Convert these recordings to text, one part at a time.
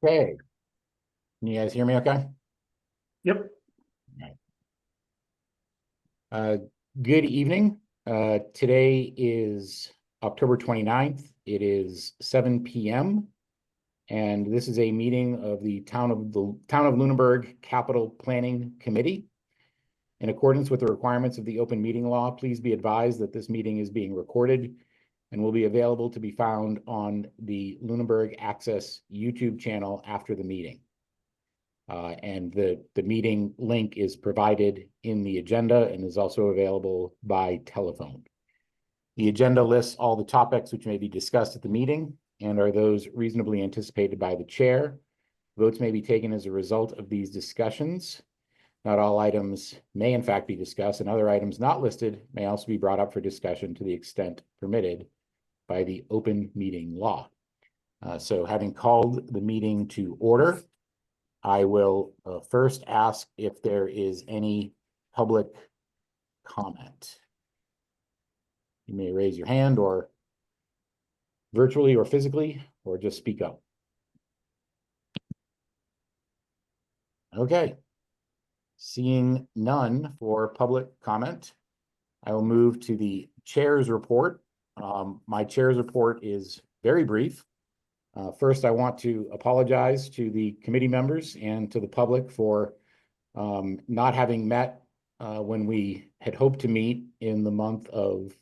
Okay, can you guys hear me okay? Yep. Right. Uh, Good evening. Today is October 29th. It is 7 p.m. And this is a meeting of the Town of Lunenburg Capital Planning Committee. In accordance with the requirements of the open meeting law, please be advised that this meeting is being recorded and will be available to be found on the Lunenburg Access YouTube channel after the meeting. And the meeting link is provided in the agenda and is also available by telephone. The agenda lists all the topics which may be discussed at the meeting and are those reasonably anticipated by the chair. Votes may be taken as a result of these discussions. Not all items may in fact be discussed, and other items not listed may also be brought up for discussion to the extent permitted by the open meeting law. So having called the meeting to order, I will first ask if there is any public comment. You may raise your hand or virtually or physically, or just speak up. Okay. Seeing none for public comment, I will move to the chair's report. My chair's report is very brief. First, I want to apologize to the committee members and to the public for not having met when we had hoped to meet in the month of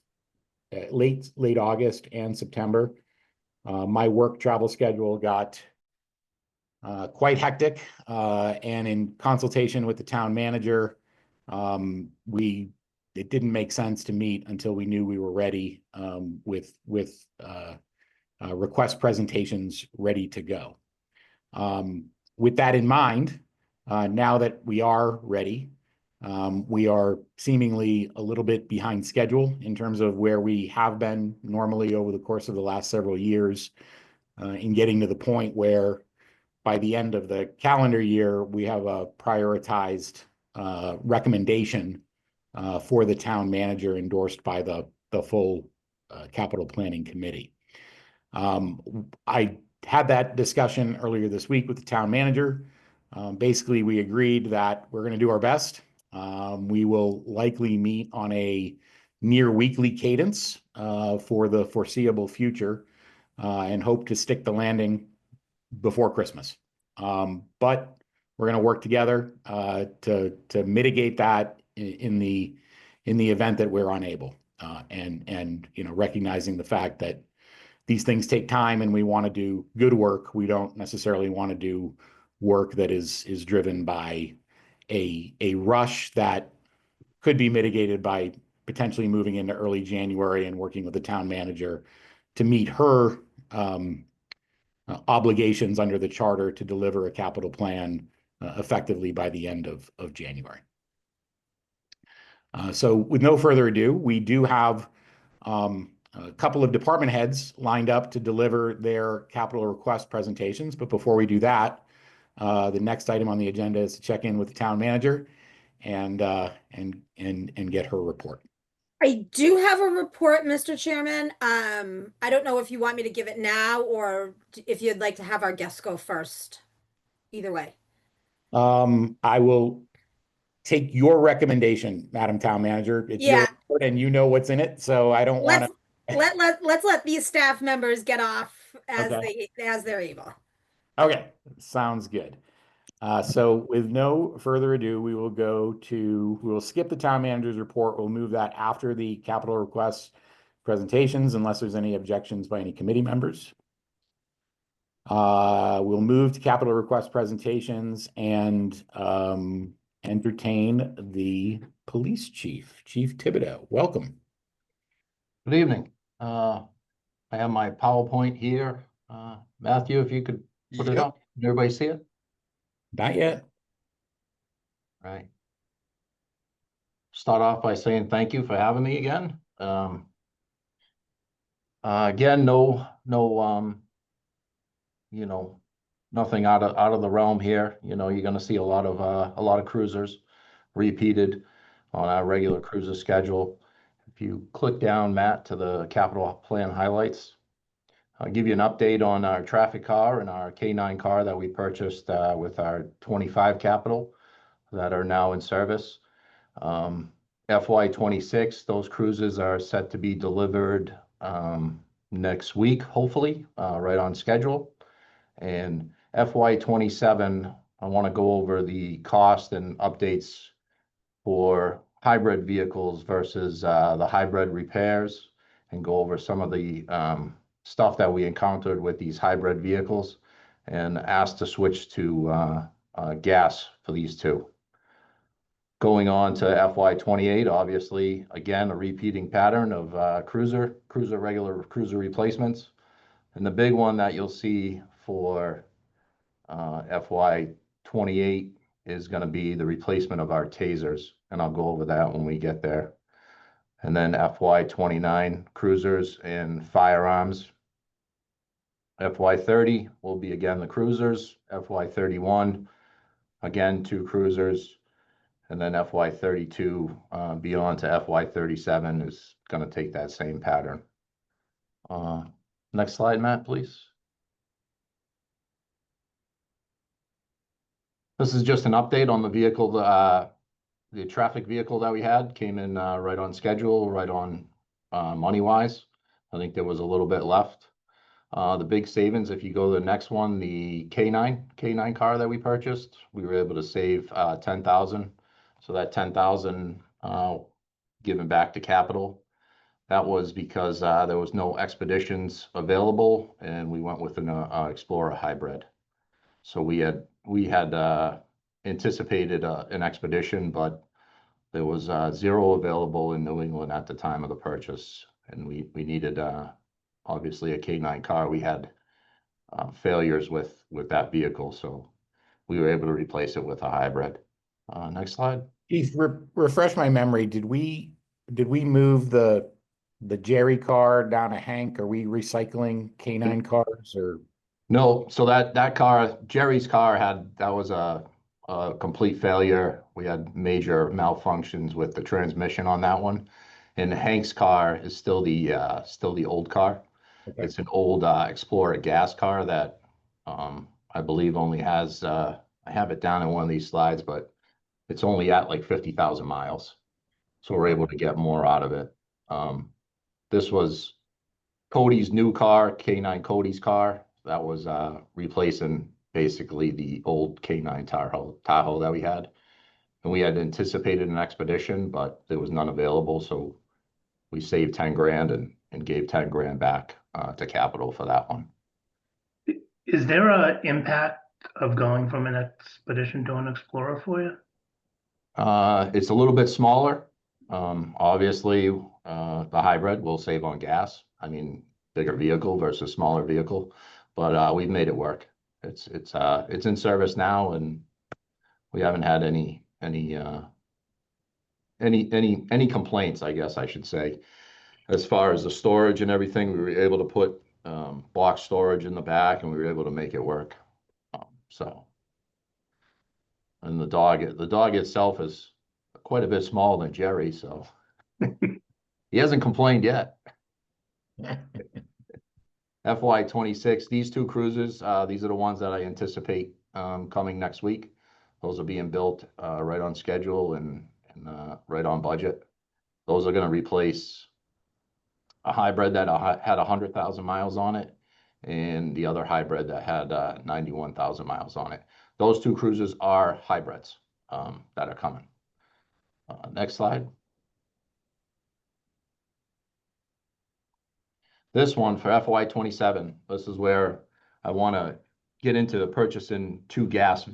late August and September. My work travel schedule got quite hectic, and in consultation with the town manager, it didn't make sense to meet until we knew we were ready with request presentations ready to go. With that in mind, now that we are ready, we are seemingly a little bit behind schedule in terms of where we have been normally over the course of the last several years, in getting to the point where by the end of the calendar year, we have a prioritized recommendation for the town manager endorsed by the full capital planning committee. I had that discussion earlier this week with the town manager. Basically, we agreed that we're going to do our best. We will likely meet on a near weekly cadence for the foreseeable future, and hope to stick the landing before Christmas. But we're going to work together to mitigate that in the event that we're unable, and recognizing the fact that these things take time and we want to do good work. We don't necessarily want to do work that is driven by a rush that could be mitigated by potentially moving into early January and working with the town manager to meet her obligations under the charter to deliver a capital plan effectively by the end of January. So with no further ado, we do have a couple of department heads lined up to deliver their capital request presentations. But before we do that, the next item on the agenda is to check in with the town manager and get her report. I do have a report, Mr. Chairman. I don't know if you want me to give it now or if you'd like to have our guests go first. Either way. I will take your recommendation, Madam Town Manager. It's your report and you know what's in it, so I don't want to. Let's let these staff members get off as Okay. they're able. Okay, sounds good. So with no further ado, we will skip the town manager's report. We'll move that after the capital requests presentations, unless there's any objections by any committee members. We'll move to capital request presentations and entertain the police chief, Chief Thibodeau. Welcome. Good evening. I have my PowerPoint here. Matthew, if you could put it up. Can everybody see it? Not yet. Right. Start off by saying thank you for having me again. Again, nothing out of the realm here. You're going to see a lot of cruisers repeated on our regular cruiser schedule. If you click down, Matt, to the capital plan highlights, I'll give you an update on our traffic car and our K9 car that we purchased with our 25 capital that are now in service. FY26, those cruises are set to be delivered next week, hopefully, right on schedule. And FY27, I want to go over the cost and updates for hybrid vehicles versus the hybrid repairs, and go over some of the stuff that we encountered with these hybrid vehicles, and asked to switch to gas for these two. Going on to FY28, obviously, again, a repeating pattern of regular cruiser replacements. And the big one that you'll see for FY28 is going to be the replacement of our tasers, and I'll go over that when we get there. And then FY29 cruisers and firearms. FY30 will be again the cruisers. FY31, again, 2 cruisers. And then FY32 beyond to FY37 is going to take that same pattern. Next slide, Matt, please. This is just an update on the vehicle. The traffic vehicle that we had came in right on schedule, right on money-wise. I think there was a little bit left. The big savings, if you go to the next one, the K9 car that we purchased, we were able to save $10,000. So that $10,000 given back to capital. That was because there was no expeditions available, and we went with an Explorer hybrid. So we had anticipated an expedition, but there was 0 available in New England at the time of the purchase, and we needed obviously a K9 car. We had failures with that vehicle, so we were able to replace it with a hybrid. Next slide. Keith, refresh my memory. Did we move the Jerry car down to Hank? Are we recycling K9 cars or? No, so that car, Jerry's car, that was a complete failure. We had major malfunctions with the transmission on that one, and Hank's car is still the old car. Okay. It's an old Explorer gas car that I believe only has I have it down in one of these slides, but it's only at like 50,000 miles, so we're able to get more out of it. This was Cody's new car, K9 Cody's car. That was replacing basically the old K9 Tahoe that we had. And we had anticipated an expedition, but there was none available. So we saved 10 grand and gave 10 grand back to capital for that one. Is there an impact of going from an expedition to an Explorer for you? It's a little bit smaller. Obviously, the hybrid will save on gas. I mean, bigger vehicle versus smaller vehicle. But we've made it work. It's in service now, and we haven't had any complaints, I guess I should say. As far as the storage and everything, we were able to put box storage in the back, and we were able to make it work. And the dog itself is quite a bit smaller than Jerry, so he hasn't complained yet. FY26, these 2 cruises, these are the ones that I anticipate coming next week. Those are being built right on schedule and right on budget. Those are going to replace a hybrid that had 100,000 miles on it, and the other hybrid that had 91,000 miles on it. Those 2 cruises are hybrids that are coming. Next slide. This one for FY27, this is where I want to get into purchasing 2 gas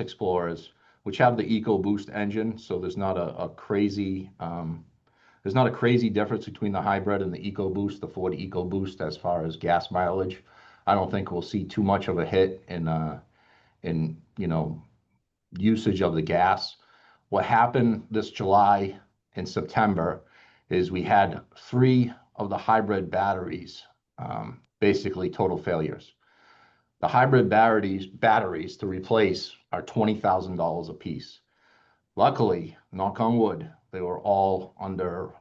Explorers, which have the EcoBoost engine. So there's not a crazy difference between the hybrid and the EcoBoost, the Ford EcoBoost, as far as gas mileage. I don't think we'll see too much of a hit in usage of the gas. What happened this July and September is we had 3 of the hybrid batteries, basically total failures. The hybrid batteries to replace are $20,000 a piece. Luckily, knock on wood, they were all under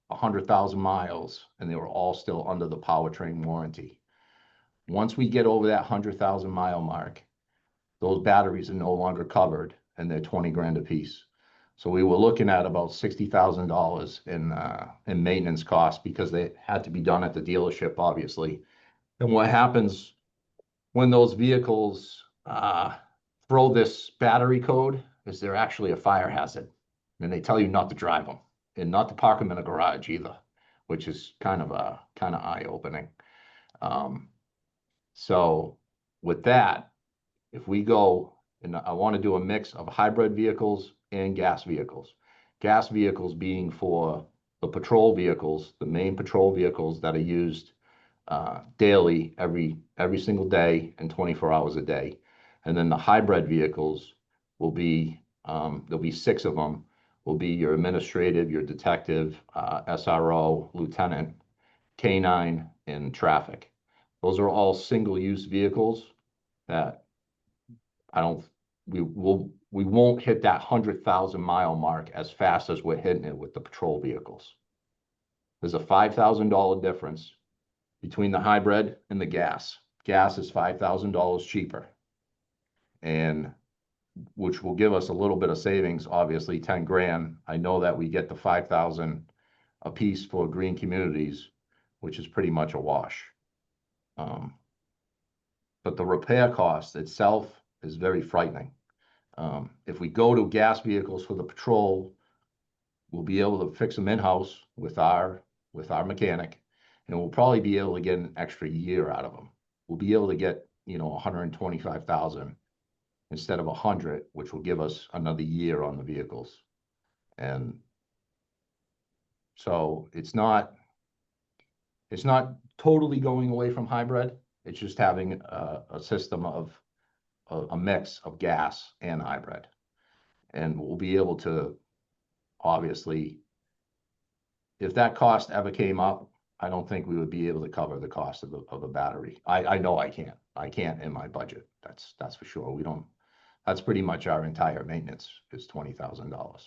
100,000 miles, and they were all still under the powertrain warranty. Once we get over that 100,000 mile mark, those batteries are no longer covered and they're 20 grand a piece. So we were looking at about $60,000 in maintenance costs because they had to be done at the dealership, obviously. And what happens when those vehicles throw this battery code is they're actually a fire hazard. And they tell you not to drive them and not to park them in a garage either, which is kind of eye-opening. So with that, if we go, and I want to do a mix of hybrid vehicles and gas vehicles. Gas vehicles being for the patrol vehicles, the main patrol vehicles that are used daily, every single day and 24 hours a day. And then the hybrid vehicles will be, there'll be 6 of them, will be your administrative, your detective, SRO, lieutenant, K9, and traffic. Those are all single-use vehicles that we won't hit that 100,000 mile mark as fast as we're hitting it with the patrol vehicles. There's a $5,000 difference between the hybrid and the gas. Gas is $5,000 cheaper, and which will give us a little bit of savings, obviously 10 grand. I know that we get the 5,000 a piece for green communities, which is pretty much a wash. But the repair cost itself is very frightening. If we go to gas vehicles for the patrol, we'll be able to fix them in-house with our mechanic, and we'll probably be able to get an extra year out of them. We'll be able to get, 125,000 instead of 100, which will give us another year on the vehicles. And so it's not totally going away from hybrid. It's just having a system of a mix of gas and hybrid. And we'll be able to, obviously, if that cost ever came up, I don't think we would be able to cover the cost of a battery. I know I can't in my budget. That's for sure. That's pretty much our entire maintenance is $20,000.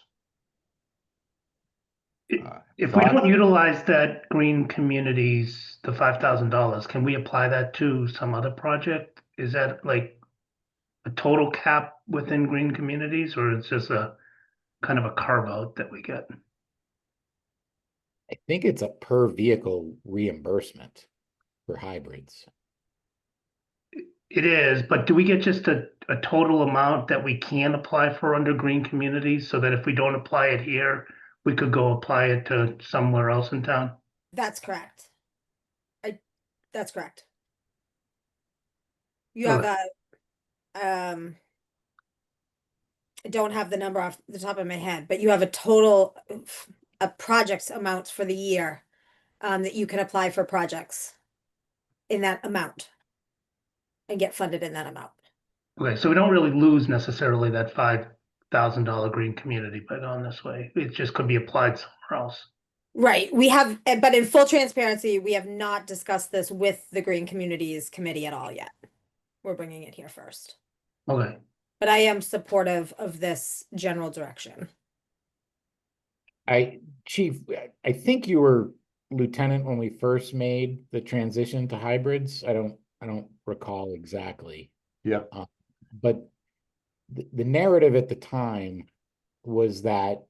If we don't utilize that green communities, the $5,000, can we apply that to some other project? Is that like a total cap within green communities, or it's just a kind of a carve out that we get? I think it's a per vehicle reimbursement for hybrids. It is, but do we get just a total amount that we can apply for under green communities, so that if we don't apply it here, we could go apply it to somewhere else in town? That's correct. That's correct. You have Okay. I don't have the number off the top of my head, but you have a total of projects amounts for the year that you can apply for projects in that amount and get funded in that amount. Okay, so we don't really lose necessarily that $5,000 green community by going this way. It just could be applied somewhere else. Right. We have, but in full transparency, we have not discussed this with the Green Communities Committee at all yet. We're bringing it here first. Okay. But I am supportive of this general direction. Chief, I think you were lieutenant when we first made the transition to hybrids. I don't recall exactly. Yeah. But the narrative at the time was that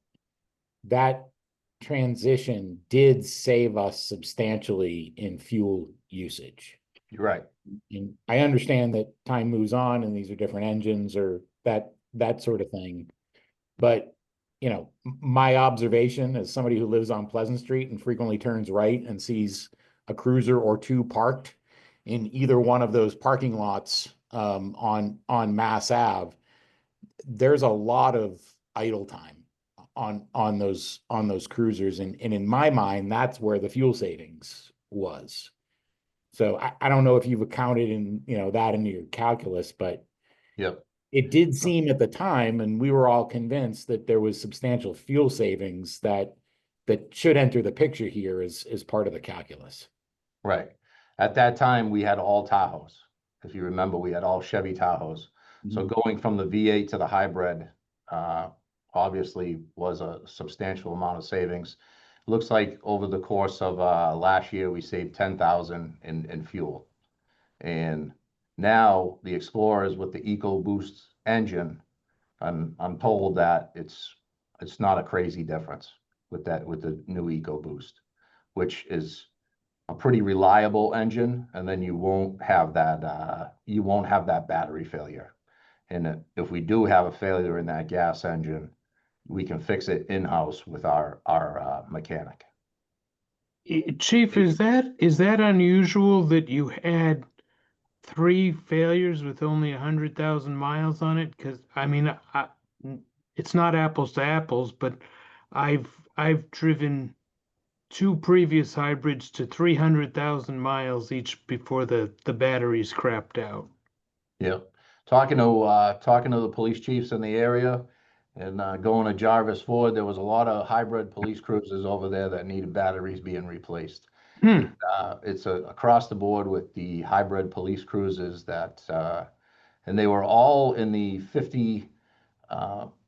transition did save us substantially in fuel usage. You're right. And I understand that time moves on and these are different engines or that sort of thing. But, my observation as somebody who lives on Pleasant Street and frequently turns right and sees a cruiser or two parked in either one of those parking lots on Mass Ave, there's a lot of idle time on those cruisers. And in my mind, that's where the fuel savings was. So I don't know if you've accounted in, that into your calculus, but Yep. it did seem at the time, and we were all convinced that there was substantial fuel savings that should enter the picture here as part of the calculus. Right. At that time, we had all Tahoes. If you remember, we had all Chevy Tahoes. So going from the V8 to the hybrid, obviously was a substantial amount of savings. Looks like over the course of last year, we saved 10,000 in fuel. And now the Explorers with the EcoBoost engine, I'm told that it's not a crazy difference with the new EcoBoost, which is a pretty reliable engine, and then you won't have that battery failure. And if we do have a failure in that gas engine, we can fix it in-house with our mechanic. Chief, is that unusual that you had 3 failures with only 100,000 miles on it? Because I mean, it's not apples to apples, but I've driven 2 previous hybrids to 300,000 miles each before the batteries crapped out. Yeah, talking to the police chiefs in the area, and going to Jarvis Ford, there was a lot of hybrid police cruisers over there that needed batteries being replaced. It's across the board with the hybrid police cruisers that, and they were all in the 50.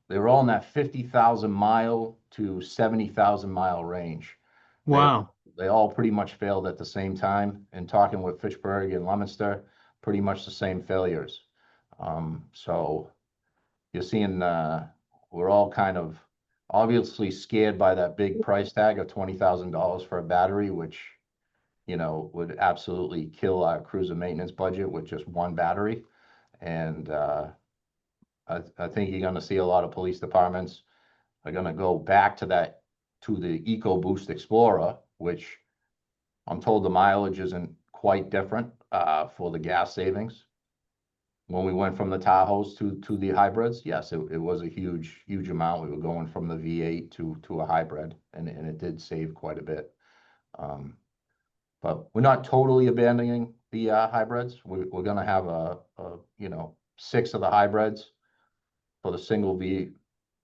They were all in that 50,000 mile to 70,000 mile range. Wow. They all pretty much failed at the same time. And talking with Fitchburg and Leominster, pretty much the same failures. So you're seeing, we're all kind of obviously scared by that big price tag of $20,000 for a battery, which, you know, would absolutely kill our cruiser maintenance budget with just one battery. And I think you're going to see a lot of police departments are going to go back to the EcoBoost Explorer, which I'm told the mileage isn't quite different for the gas savings. When we went from the Tahoes to the hybrids, yes, it was a huge amount. We were going from the V8 to a hybrid, and it did save quite a bit. But we're not totally abandoning the hybrids. We're going to have you know, 6 of the hybrids for the single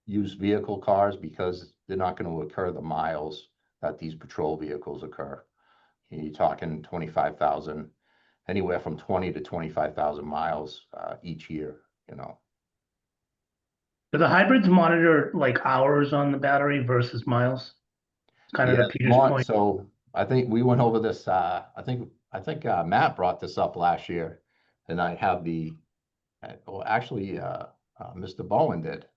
used vehicle cars, because they're not going to occur the miles that these patrol vehicles occur. You're talking 25,000, anywhere from 20 to 25,000 miles each year, you know. Do the hybrids monitor like hours on the battery versus miles? Kind of Yeah, to Peter's point. So I think we went over this, I think Matt brought this up last year, and I have well, actually, Mr. Bowen did.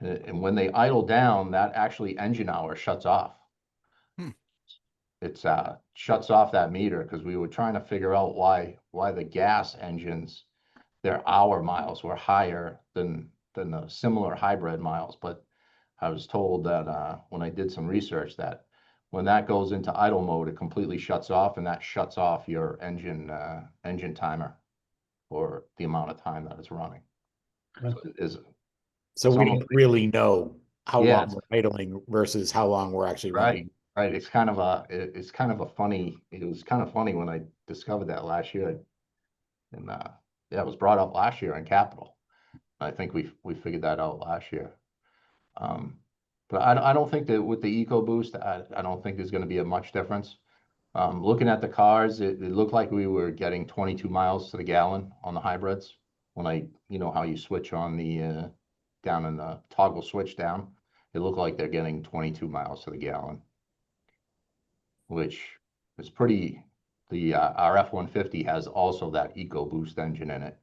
And when they idle down, that actually engine hour shuts off. It's shuts off that meter, because we were trying to figure out why the gas engines, their hour miles were higher than the similar hybrid miles. But I was told that when I did some research, that when that goes into idle mode, it completely shuts off, and that shuts off your engine timer for the amount of time that it's running. So we don't really know how Yeah, long we're idling versus how long we're actually running. Right. It's kind of a funny. It was kind of funny when I discovered that last year, and yeah, it was brought up last year in Capitol. I think we figured that out last year. But I don't think that with the EcoBoost, I don't think there's going to be a much difference. Looking at the cars, it looked like we were getting 22 miles to the gallon on the hybrids. When you know how you switch on the down in the toggle switch down, it looked like they're getting 22 miles to the gallon, which is pretty. Our F-150 has also that EcoBoost engine in it,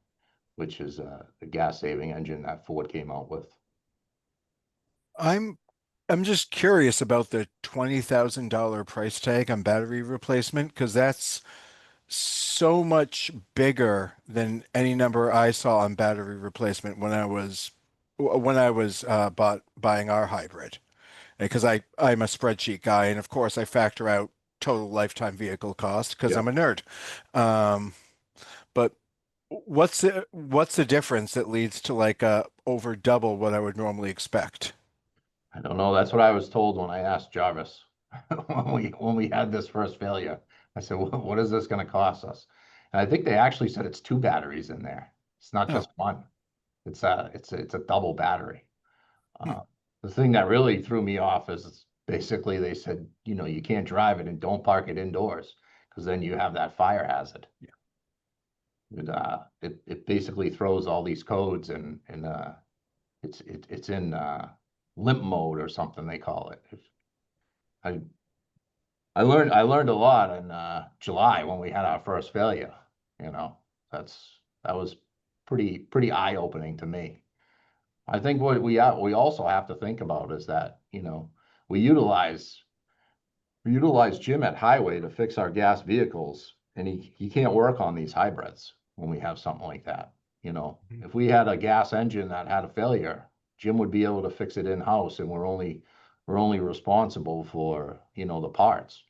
which is a gas saving engine that Ford came out with. I'm just curious about the $20,000 price tag on battery replacement, because that's so much bigger than any number I saw on battery replacement when I was buying our hybrid. Because I'm a spreadsheet guy, and of course I factor out total lifetime vehicle cost because I'm a nerd. But what's the difference that leads to like over double what I would normally expect? I don't know. That's what I was told when I asked Jarvis when we had this first failure. I said, "What is this going to cost us?" And I think they actually said it's 2 batteries in there. It's not just one. It's a double battery. The thing that really threw me off is basically they said, you know, you can't drive it and don't park it indoors, because then you have that fire hazard. Yeah. It basically throws all these codes, and it's in limp mode or something they call it. I learned a lot in July when we had our first failure. you know, that was pretty eye-opening to me. I think what we also have to think about is that, you know, we utilize Jim at Highway to fix our gas vehicles, and he can't work on these hybrids when we have something like that. You know, if we had a gas engine that had a failure, Jim would be able to fix it in-house, and we're only responsible for, you know, the parts.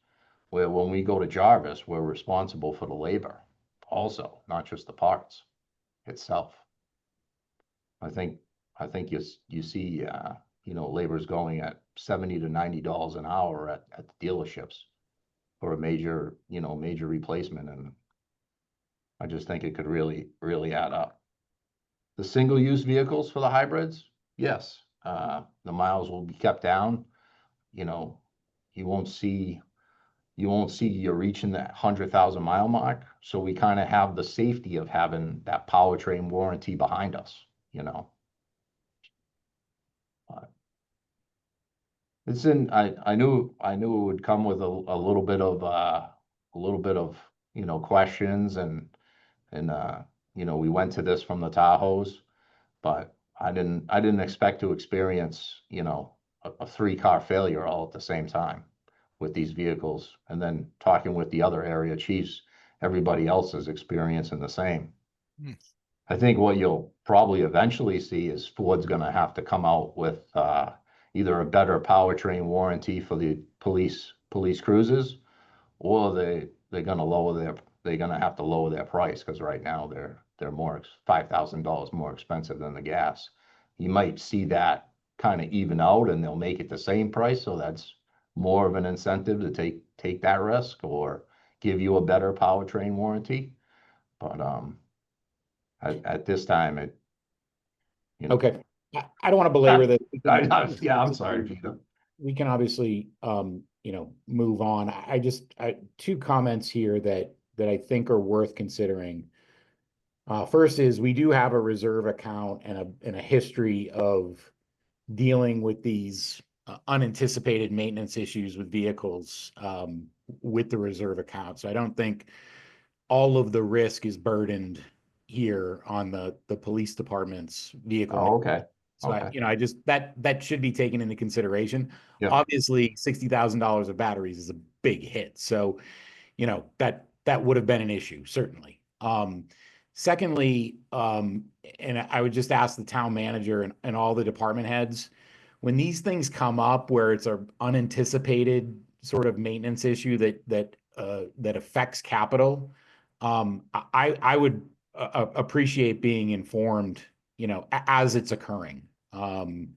Where when we go to Jarvis, we're responsible for the labor also, not just the parts itself. I think you see, you know, labor's going at $70 to $90 an hour at the dealerships for a major replacement, and I just think it could really add up. The single-use vehicles for the hybrids, yes, the miles will be kept down. You know, you won't see you're reaching that 100,000 mile mark. So we kind of have the safety of having that powertrain warranty behind us, you know. It's in, I knew it would come with a little bit of, you know, questions and, you know, we went to this from the Tahoes, but I didn't expect to experience, you know, a 3-car failure all at the same time with these vehicles. And then talking with the other area chiefs, everybody else is experiencing the same. I think what you'll probably eventually see is Ford's gonna have to come out with, either a better powertrain warranty for the police cruisers, or they're gonna have to lower their price, because right now they're more $5,000 more expensive than the gas. You might see that kind of even out, and they'll make it the same price, so that's more of an incentive to take that risk or give you a better powertrain warranty. But at this time, it, you know. Okay, I don't want to belabor this. Yeah, I'm sorry, Peter. We can obviously, you know, move on. I two comments here that I think are worth considering. First is we do have a reserve account and a history of dealing with these unanticipated maintenance issues with vehicles with the reserve account. So I don't think all of the risk is burdened here on the police department's vehicle. Oh, okay. So Okay. you know, I just that should be taken into consideration. Yeah. Obviously, $60,000 of batteries is a big hit. So, you know, that would have been an issue, certainly. Secondly, and I would just ask the town manager and all the department heads, when these things come up where it's an unanticipated sort of maintenance issue that affects capital, I would appreciate being informed, you know, as it's occurring. And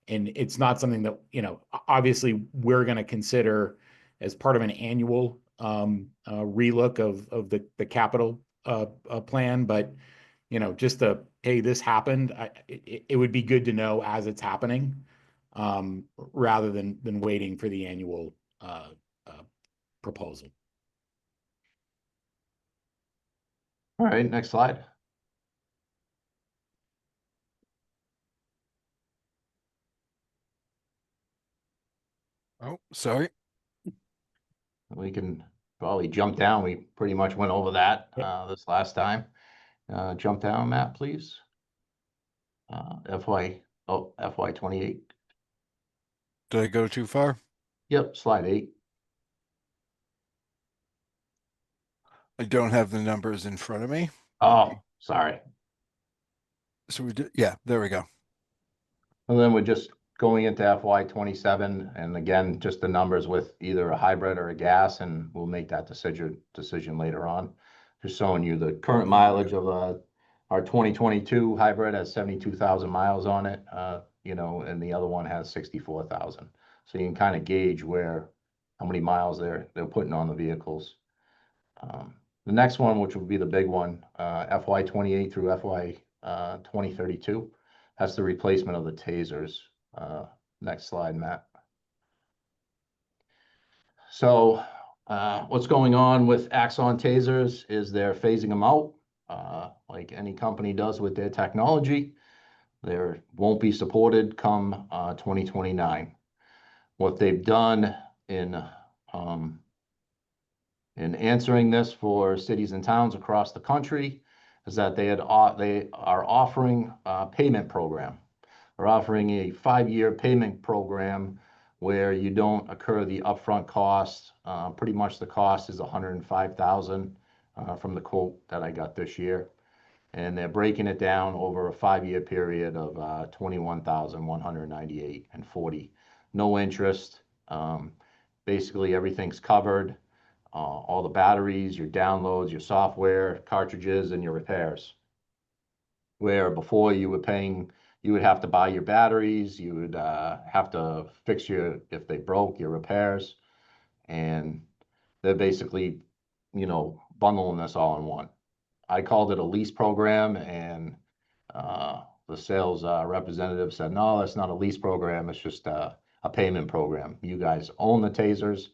it's not something that, you know, obviously we're going to consider as part of an annual relook of the capital plan, but, you know, just hey, this happened. It would be good to know as it's happening, rather than waiting for the annual proposal. All right, next slide. Oh, sorry. We can probably jump down. We pretty much went over that this last time. Jump down, Matt, please. FY 28. Did I go too far? Yep, slide 8. I don't have the numbers in front of me. Oh, sorry. So yeah, there we go. And then we're just going into FY 27, and again, just the numbers with either a hybrid or a gas, and we'll make that decision later on. Just showing you the current mileage of our 2022 hybrid has 72,000 miles on it, you know, and the other one has 64,000. So you can kind of gauge how many miles they're putting on the vehicles. The next one, which will be the big one, FY 28 through FY 2032, that's the replacement of the tasers. Next slide, Matt. So what's going on with Axon tasers is they're phasing them out, like any company does with their technology. They won't be supported come 2029. What they've done in in answering this for cities and towns across the country is that they are offering a payment program. They're offering a 5-year payment program where you don't incur the upfront cost. Pretty much the cost is $105,000 from the quote that I got this year. And they're breaking it down over a 5-year period of $21,198.40. No interest. Basically, everything's covered. All the batteries, your downloads, your software, cartridges, and your repairs. Where before you would have to buy your batteries, you would have to fix if they broke, your repairs. And they're basically, bundling this all in one. I called it a lease program, and the sales representative said, no, that's not a lease program. It's just a payment program. You guys own the tasers,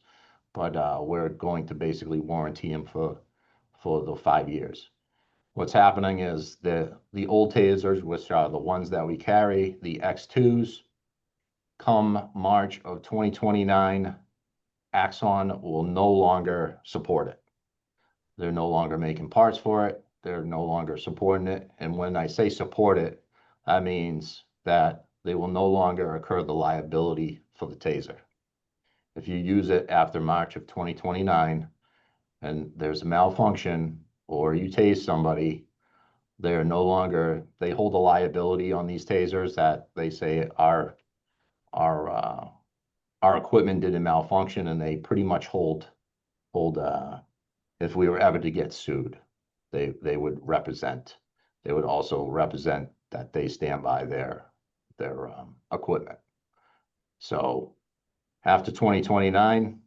but we're going to basically warranty them for the 5 years. What's happening is the old tasers, which are the ones that we carry, the X2s, come March of 2029, Axon will no longer support it. They're no longer making parts for it. They're no longer supporting it. And when I say support it, that means that they will no longer incur the liability for the taser. If you use it after March of 2029 and there's a malfunction or you tase somebody, they hold a liability on these tasers that they say our equipment didn't malfunction, and they pretty much hold if we were ever to get sued, they would also represent that they stand by their equipment. So after 2029,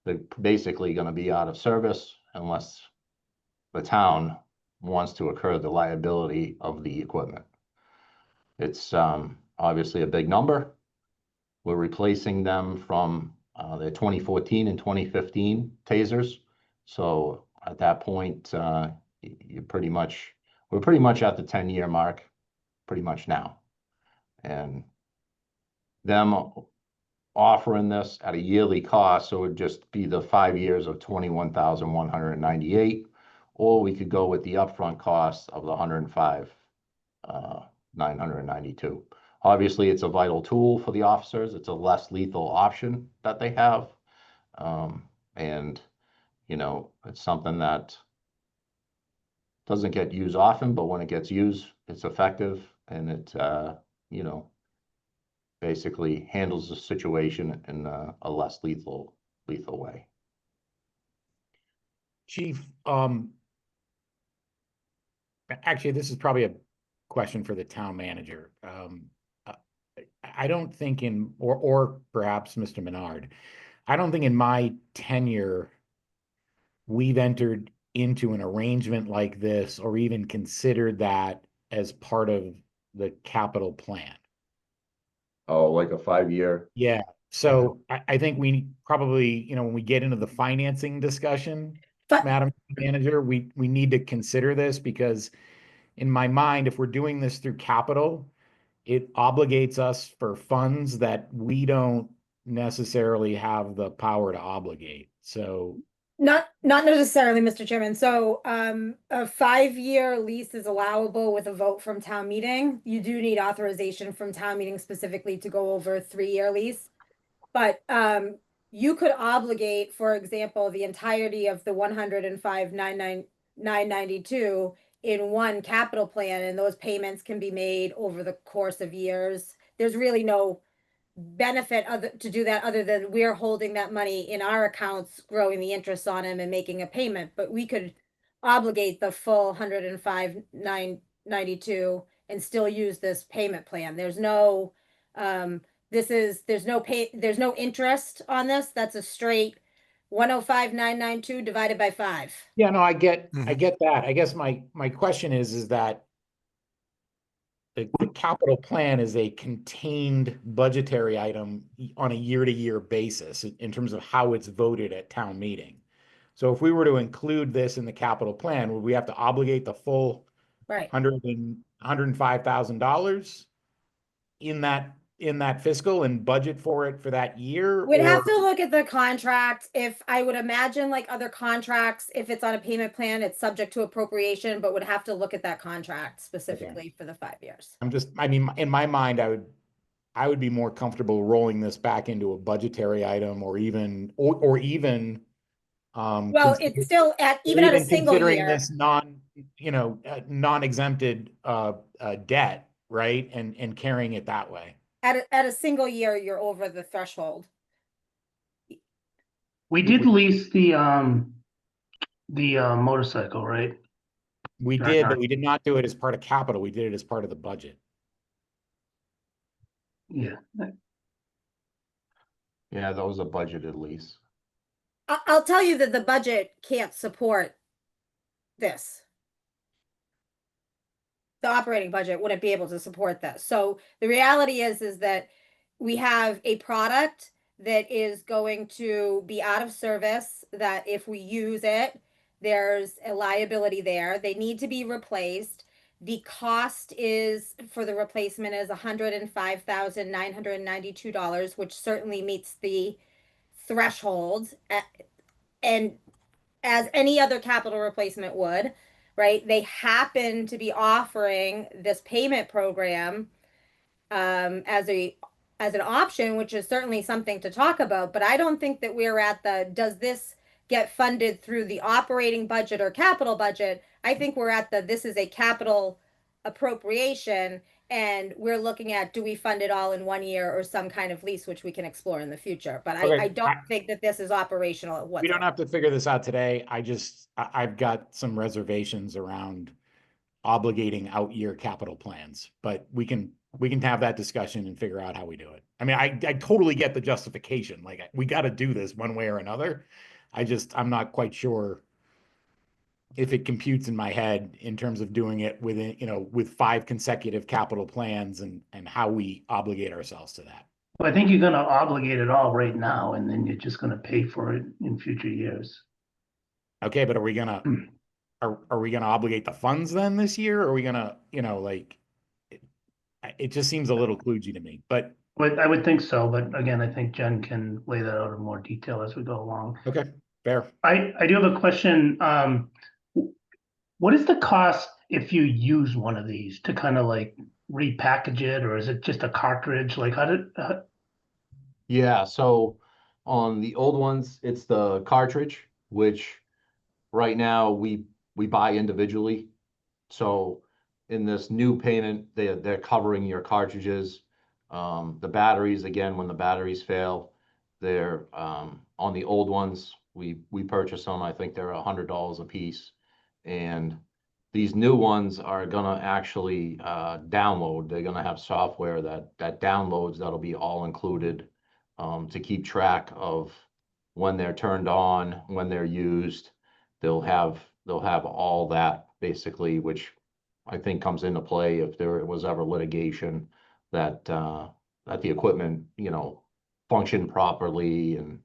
they're basically going to be out of service unless the town wants to incur the liability of the equipment. It's obviously a big number. We're replacing them from the 2014 and 2015 tasers. So at that point, we're pretty much at the 10-year mark, pretty much now. And them offering this at a yearly cost, so it would just be the 5 years of $21,198, or we could go with the upfront cost of the $105,992. Obviously, it's a vital tool for the officers. It's a less lethal option that they have, and it's something that doesn't get used often, but when it gets used, it's effective, and it basically handles the situation in a less lethal way. Chief, actually, this is probably a question for the town manager. I don't think or perhaps Mr. Menard, I don't think in my tenure we've entered into an arrangement like this or even considered that as part of the capital plan. Oh, like a 5-year? Yeah. So I think we probably, when we get into the financing discussion, Madam Manager, we need to consider this, because in my mind, if we're doing this through capital, it obligates us for funds that we don't necessarily have the power to obligate. So Not necessarily, Mr. Chairman. So a 5-year lease is allowable with a vote from town meeting. You do need authorization from town meeting specifically to go over a 3-year lease. But you could obligate, for example, the entirety of the $105,992 in one capital plan, and those payments can be made over the course of years. There's really no benefit to do that other than we're holding that money in our accounts, growing the interest on them and making a payment. But we could obligate the full $105,992 and still use this payment plan. There's no there's no interest on this. That's a straight 105,992 divided by 5. yeah, no, I get that. I guess my question is that the capital plan is a contained budgetary item on a year-to-year basis in terms of how it's voted at town meeting. So if we were to include this in the capital plan, would we have to obligate the full Right. $105,000 in in that fiscal and budget for it for that year? We'd have or- to look at the contract. If I would imagine like other contracts, if it's on a payment plan, it's subject to appropriation, but would have to look at that contract specifically for the 5 years. I mean, in my mind, I would be more comfortable rolling this back into a budgetary item or even. Well, it's still even at a single considering year. this non-exempted debt, right? And carrying it that way. At a single year, you're over the threshold. We did lease the motorcycle, right? We Right, did, right. but we did not do it as part of capital. We did it as part of the budget. Yeah. Yeah, that was a budgeted lease. I'll tell you that the budget can't support this. The operating budget wouldn't be able to support this. So the reality is that we have a product that is going to be out of service, that if we use it, there's a liability there. They need to be replaced. The cost is for the replacement is $105,992, which certainly meets the threshold, and as any other capital replacement would, right? They happen to be offering this payment program as an option, which is certainly something to talk about. But I don't think that we're at does this get funded through the operating budget or capital budget? I think we're at this is a capital appropriation, and we're looking at, do we fund it all in 1 year or some kind of lease, which we can explore in the future. But Okay, I don't think that this is operational We don't have to figure this out today. I've got some reservations around obligating out year capital plans, but we can have that discussion and figure out how we do it. I mean, I totally get the justification. Like, we got to do this one way or another. I'm not quite sure if it computes in my head in terms of doing it within, with 5 consecutive capital plans and how we obligate ourselves to that. Well, I think you're gonna obligate it all right now, and then you're just gonna pay for it in future years. Okay, but are we gonna obligate the funds then this year? Or are we gonna, it just seems a little kludgy to me, but But I would think so, but again, I think Jen can lay that out in more detail as we go along. okay, fair. I do have a question. What is the cost if you use one of these to kind of like repackage it, or is it just a cartridge? Like Yeah, so on the old ones, it's the cartridge, which right now we buy individually. So in this new payment, they're covering your cartridges. The batteries, again, when the batteries fail, they're on the old ones, we purchase them. I think they're $100 a piece. And these new ones are gonna actually download. They're gonna have software that downloads, that'll be all included to keep track of when they're turned on, when they're used. They'll have all that basically, which I think comes into play if there was ever litigation that the equipment, functioned properly and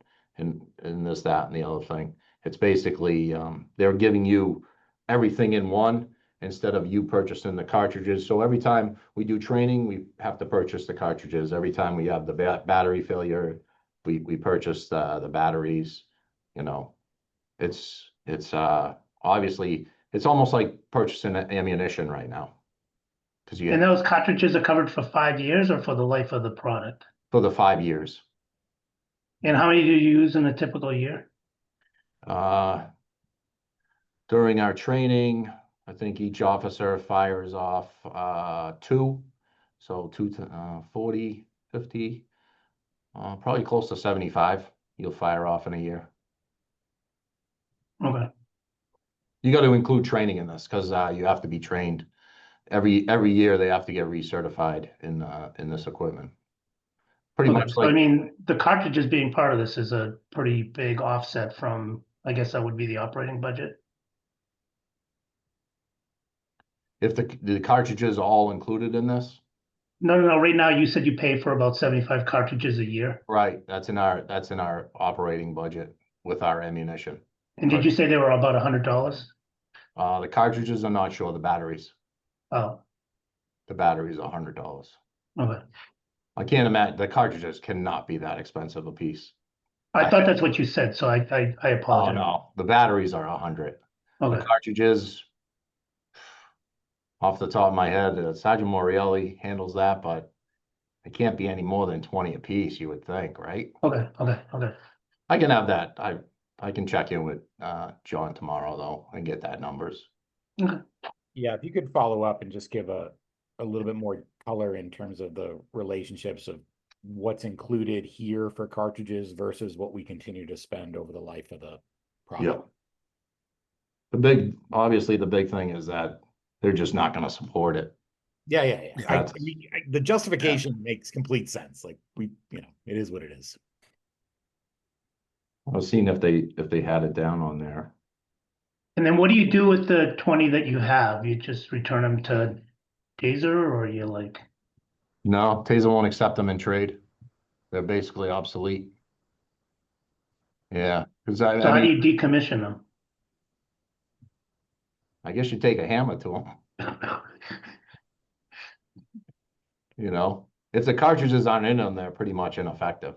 this, that, and the other thing. It's basically they're giving you everything in one instead of you purchasing the cartridges. So every time we do training, we have to purchase the cartridges. Every time we have the battery failure, we purchase the batteries. It's obviously it's almost like purchasing ammunition right now. and those cartridges are covered for 5 years or for the life of the product? For the 5 years. And how many do you use in a typical year? During our training, I think each officer fires off 2. So 2 to 40, 50, probably close to 75 you'll fire off in a year. Okay. You got to include training in this because you have to be trained. Every year they have to get recertified in this equipment. Pretty Okay, much so like I mean, the cartridges being part of this is a pretty big offset from, I guess that would be the operating budget. if the cartridges are all included in this, No. Right now, you said you pay for about 75 cartridges a year. right? That's in our operating budget with our ammunition. And did you say they were about $100? The cartridges, I'm not sure. The batteries Oh, are $100. okay. I can't imagine, the cartridges cannot be that expensive a piece. I thought that's what you said, so I Oh, apologize. no, the batteries are 100. The Okay, cartridges, off the top of my head, Sergeant Morielli handles that, but it can't be any more than 20 a piece, you would think, right? okay, okay, okay. I can have that. I can check in with John tomorrow though and get that numbers. Yeah, if you could follow up and just give a little bit more color in terms of the relationships of what's included here for cartridges versus what we continue to spend over the life of the product. Obviously the big thing is that they're just not gonna support it. Yeah. That's- The justification makes complete sense. Like it is what it is. I was seeing if they had it down on there. And then what do you do with the 20 that you have? You just return them to Taser, or you like, No, Taser won't accept them in trade. They're basically obsolete. Yeah, because so I how do mean, you decommission them? I guess you take a hammer to them, you know? If the cartridges aren't in them, they're pretty much ineffective.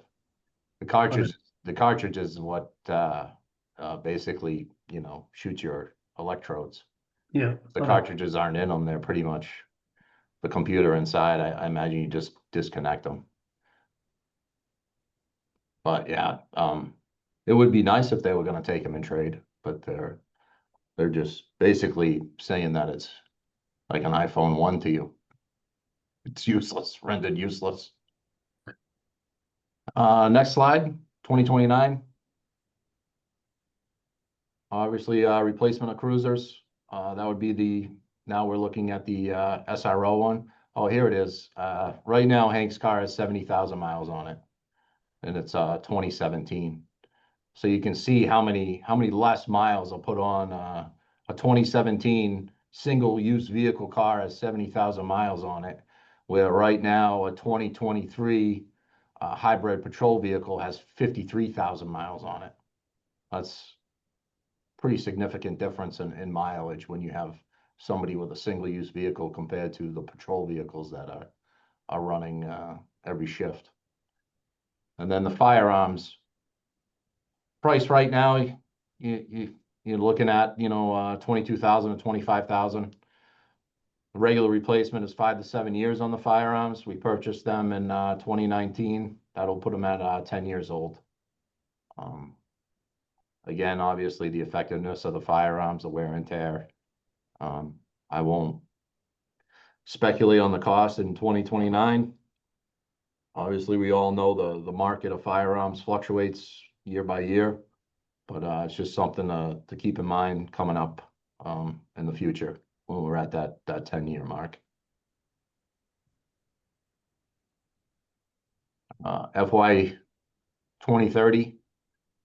The cartridge is what basically, shoots your electrodes. Yeah. If the okay. cartridges aren't in them, they're pretty much the computer inside. I imagine you just disconnect them. But yeah, it would be nice if they were gonna take them in trade, but they're just basically saying that it's like an iPhone 1 to you. It's useless, rendered useless. Next slide, 2029. Obviously, replacement of cruisers. That would be now we're looking at the SRO one. Oh, here it is. Right now, Hank's car has 70,000 miles on it, and it's 2017. So you can see how many less miles I'll put on a 2017 single-use vehicle car has 70,000 miles on it, where right now a 2023 hybrid patrol vehicle has 53,000 miles on it. That's pretty significant difference in mileage when you have somebody with a single-use vehicle compared to the patrol vehicles that are running every shift. And then the firearms price right now, you're looking at 22,000 to 25,000. The regular replacement is 5 to 7 years on the firearms. We purchased them in 2019. That'll put them at 10 years old. Again, obviously the effectiveness of the firearms, the wear and tear. I won't speculate on the cost in 2029. Obviously, we all know the market of firearms fluctuates year by year, but it's just something to keep in mind coming up in the future when we're at that 10-year mark. FY 2030,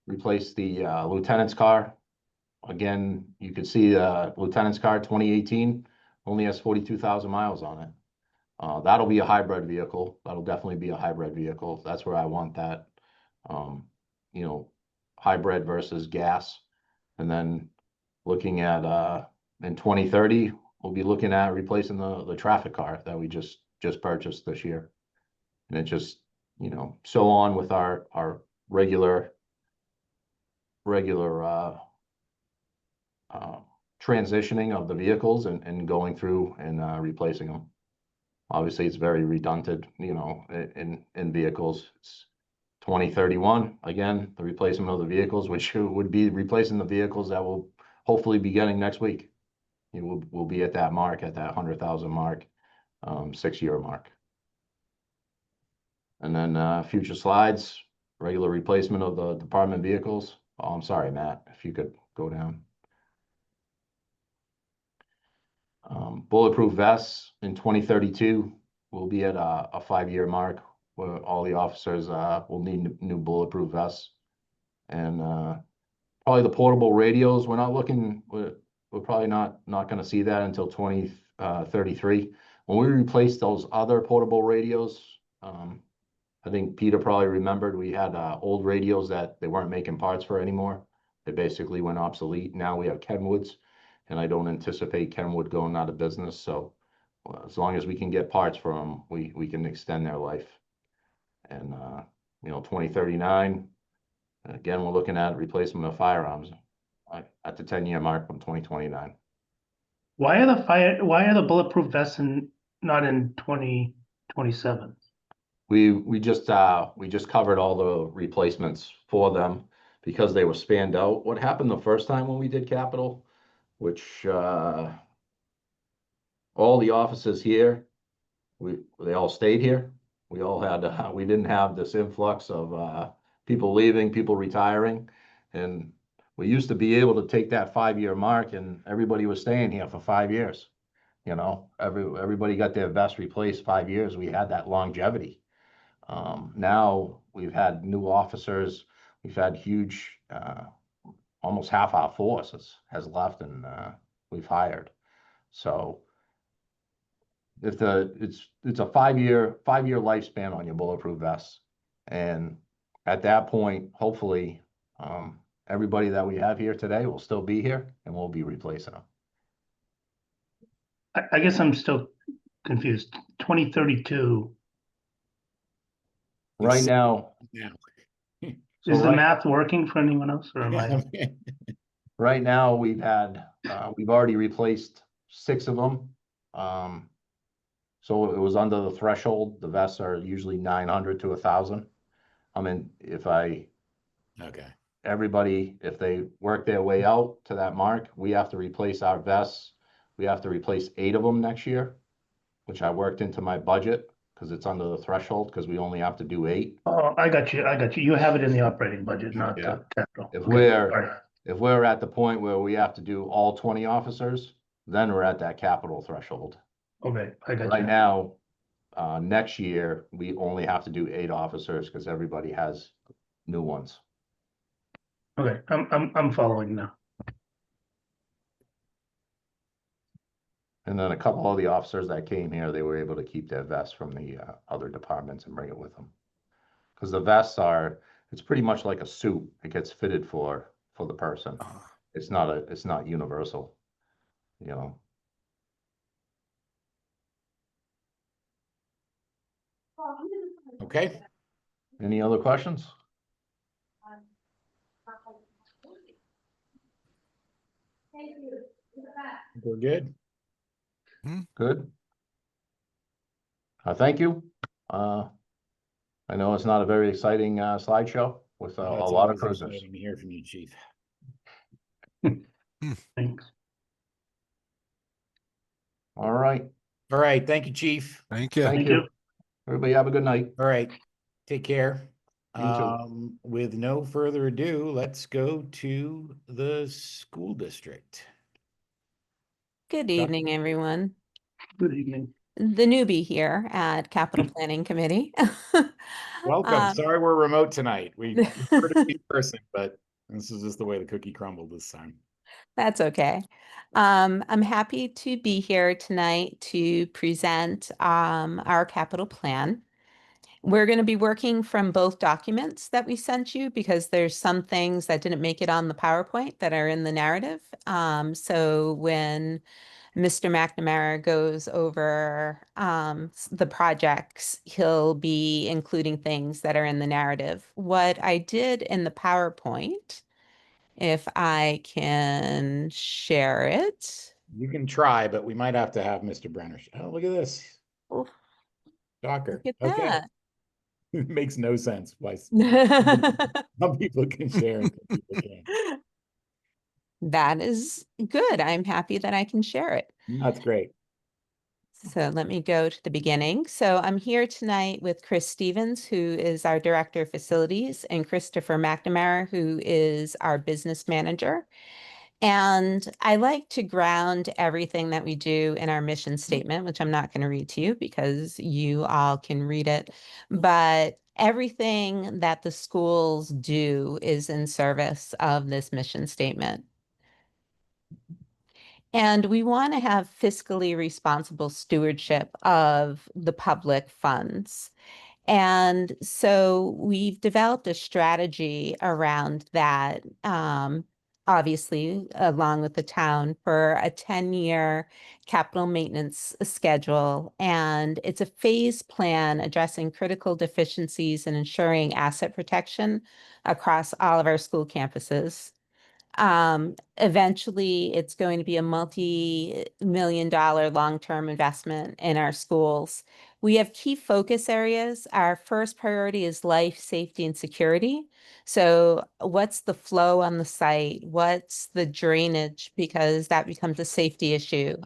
replace the lieutenant's car. Again, you can see lieutenant's car 2018 only has 42,000 miles on it. That'll be a hybrid vehicle. That'll definitely be a hybrid vehicle. That's where I want that. Hybrid versus gas. And then looking at in 2030, we'll be looking at replacing the traffic car that we just purchased this year. And it just, so on with our regular transitioning of the vehicles and going through and replacing them. Obviously, it's very redundant, in vehicles. It's 2031, again, the replacement of the vehicles, which would be replacing the vehicles that we'll hopefully be getting next week. We'll be at that mark, at that 100,000 mark, 6-year mark. And then future slides, regular replacement of the department vehicles. Oh, I'm sorry, Matt, if you could go down. Bulletproof vests in 2032 will be at a 5-year mark where all the officers will need new bulletproof vests. And probably the portable radios, we're probably not going to see that until 2033. When we replaced those other portable radios, I think Peter probably remembered we had old radios that they weren't making parts for anymore. They basically went obsolete. Now we have Kenwoods, and I don't anticipate Kenwood going out of business. So as long as we can get parts for them, we can extend their life. And, 2039, again, we're looking at replacement of firearms at the 10-year mark from 2029. Why are the bulletproof vests not in 2027? We just covered all the replacements for them because they were spanned out. What happened the first time when we did capital, which, all the offices here, they all stayed here. We all had, we didn't have this influx of, people leaving, people retiring. And we used to be able to take that 5-year mark and everybody was staying here for 5 years. Everybody got their vest replaced 5 years. We had that longevity. Now we've had new officers, we've had huge, almost half our force has left and, we've hired. So it's a 5-year lifespan on your bulletproof vests. And at that point, hopefully, everybody that we have here today will still be here and we'll be replacing them. I guess I'm still confused. 2032, Right now, Yeah. so is the right- math working for anyone else or am I? Right now, we've already replaced 6 of them. So it was under the threshold. The vests are usually 900 to 1,000. I mean, Okay. everybody, if they work their way out to that mark, we have to replace our vests. We have to replace 8 of them next year, which I worked into my budget because it's under the threshold because we only have to do 8. Oh, I got you. You have it in the operating budget, not Yeah. the capital. If Okay, we're- all right. If we're at the point where we have to do all 20 officers, then we're at that capital threshold. Okay, I got Right you. now, next year, we only have to do 8 officers because everybody has new ones. Okay, I'm following now. And then a couple of the officers that came here, they were able to keep their vests from the other departments and bring it with them. Because the vests it's pretty much like a suit. It gets fitted for the person. It's not universal, Okay. Any other questions? We're good. Good. Thank you. I know it's not a very exciting slideshow with a Well, it's lot of always cruisers. exciting to hear from you, Chief. Thanks. All right. All right. Thank you, Chief. Thank you. Thank you. Everybody have a good night. All right. Take care. You too. With no further ado, let's go to the school district. Good evening, everyone. Good evening. The newbie here at Capital Planning Committee. Welcome. Um, Sorry we're remote tonight. We prefer to be in person, but this is just the way the cookie crumbled this time. That's okay. I'm happy to be here tonight to present our capital plan. We're going to be working from both documents that we sent you because there's some things that didn't make it on the PowerPoint that are in the narrative. So when Mr. McNamara goes over the projects, he'll be including things that are in the narrative. What I did in the PowerPoint, if I can share it. You can try, but we might have to have Mr. Brenner. Oh, look at this. Oh, Shocker. look at Okay. that. It makes no sense why some people can share and some people can't. That is good. I'm happy that I can share it. That's great. So let me go to the beginning. So I'm here tonight with Chris Stevens, who is our Director of Facilities, and Christopher McNamara, who is our Business Manager. And I like to ground everything that we do in our mission statement, which I'm not going to read to you because you all can read it. But everything that the schools do is in service of this mission statement. And we want to have fiscally responsible stewardship of the public funds. And so we've developed a strategy around that obviously, along with the town, for a 10-year capital maintenance schedule. And it's a phase plan addressing critical deficiencies and ensuring asset protection across all of our school campuses. Eventually, it's going to be a multi-million-dollar long-term investment in our schools. We have key focus areas. Our first priority is life, safety, and security. So what's the flow on the site? What's the drainage? Because that becomes a safety issue.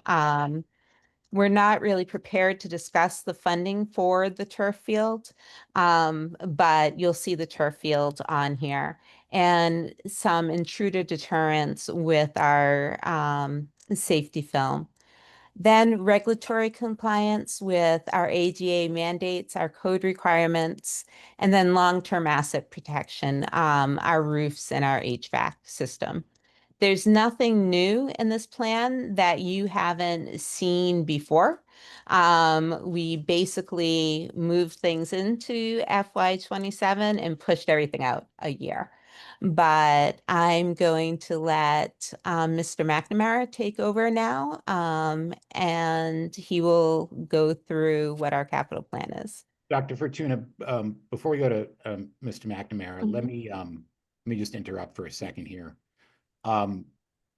We're not really prepared to discuss the funding for the turf field, but you'll see the turf field on here and some intruder deterrence with our safety film. Then regulatory compliance with our ADA mandates, our code requirements, and then long-term asset protection, our roofs and our HVAC system. There's nothing new in this plan that you haven't seen before. We basically moved things into FY27 and pushed everything out a year. But I'm going to let Mr. McNamara take over now, and he will go through what our capital plan is. Dr. Fortuna, before we go to Mr. McNamara, let Mhm. me just interrupt for a second here.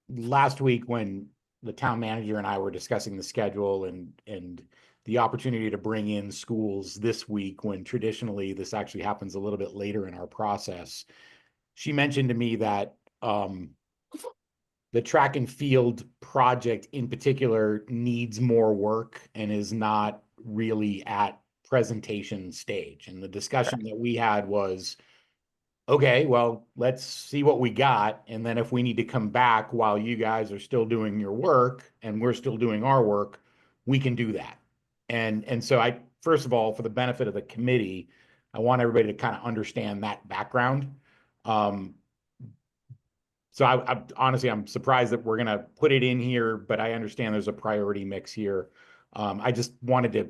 Last week when the town manager and I were discussing the schedule and the opportunity to bring in schools this week, when traditionally this actually happens a little bit later in our process, she mentioned to me that the track and field project in particular needs more work and is not really at presentation stage. And the discussion that we had was, okay, well, let's see what we got. And then if we need to come back while you guys are still doing your work and we're still doing our work, we can do that. And so I, first of all, for the benefit of the committee, I want everybody to kind of understand that background. So I honestly, I'm surprised that we're gonna put it in here, but I understand there's a priority mix here. I just wanted to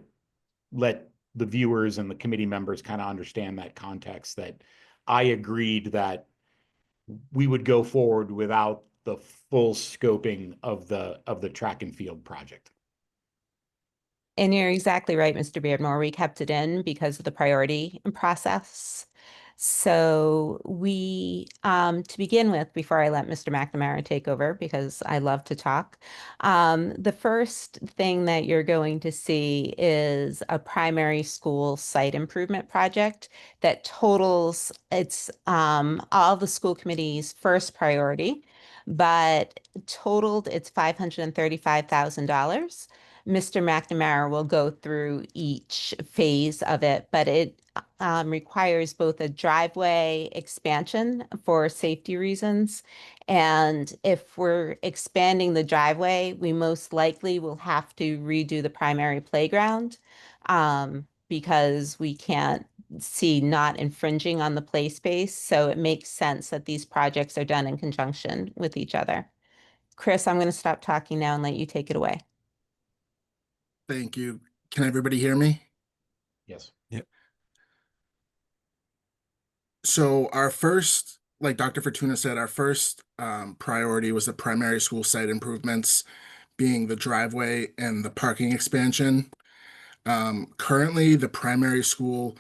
let the viewers and the committee members kind of understand that context, that I agreed that we would go forward without the full scoping of the track and field project. And you're exactly right, Mr. Beardmore. We kept it in because of the priority process. So we, to begin with, before I let Mr. McNamara take over, because I love to talk, the first thing that you're going to see is a primary school site improvement project that totals, it's all the school committee's first priority, but totaled it's $535,000. Mr. McNamara will go through each phase of it, but it requires both a driveway expansion for safety reasons. And if we're expanding the driveway, we most likely will have to redo the primary playground because we can't see not infringing on the play space. So it makes sense that these projects are done in conjunction with each other. Chris, I'm going to stop talking now and let you take it away. Thank you. Can everybody hear me? Yes. So our first, like Dr. Fortuna said, our first priority was the primary school site improvements, being the driveway and the parking expansion. Currently, the primary school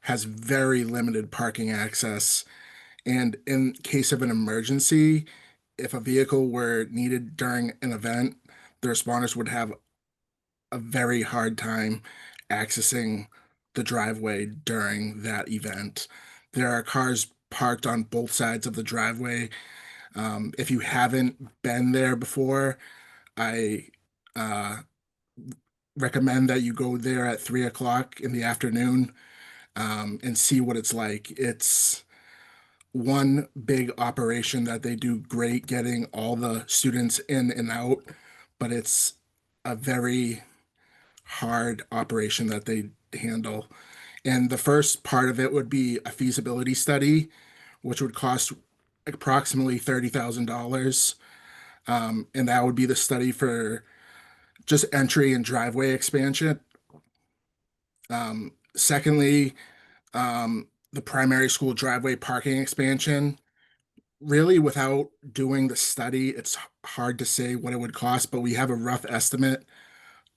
has very limited parking access. And in case of an emergency, if a vehicle were needed during an event, the responders would have a very hard time accessing the driveway during that event. There are cars parked on both sides of the driveway. If you haven't been there before, I recommend that you go there at 3 o'clock in the afternoon and see what it's like. It's one big operation that they do great getting all the students in and out, but it's a very hard operation that they handle. And the first part of it would be a feasibility study, which would cost approximately $30,000. And that would be the study for just entry and driveway expansion. Secondly, the primary school driveway parking expansion really, without doing the study, it's hard to say what it would cost, but we have a rough estimate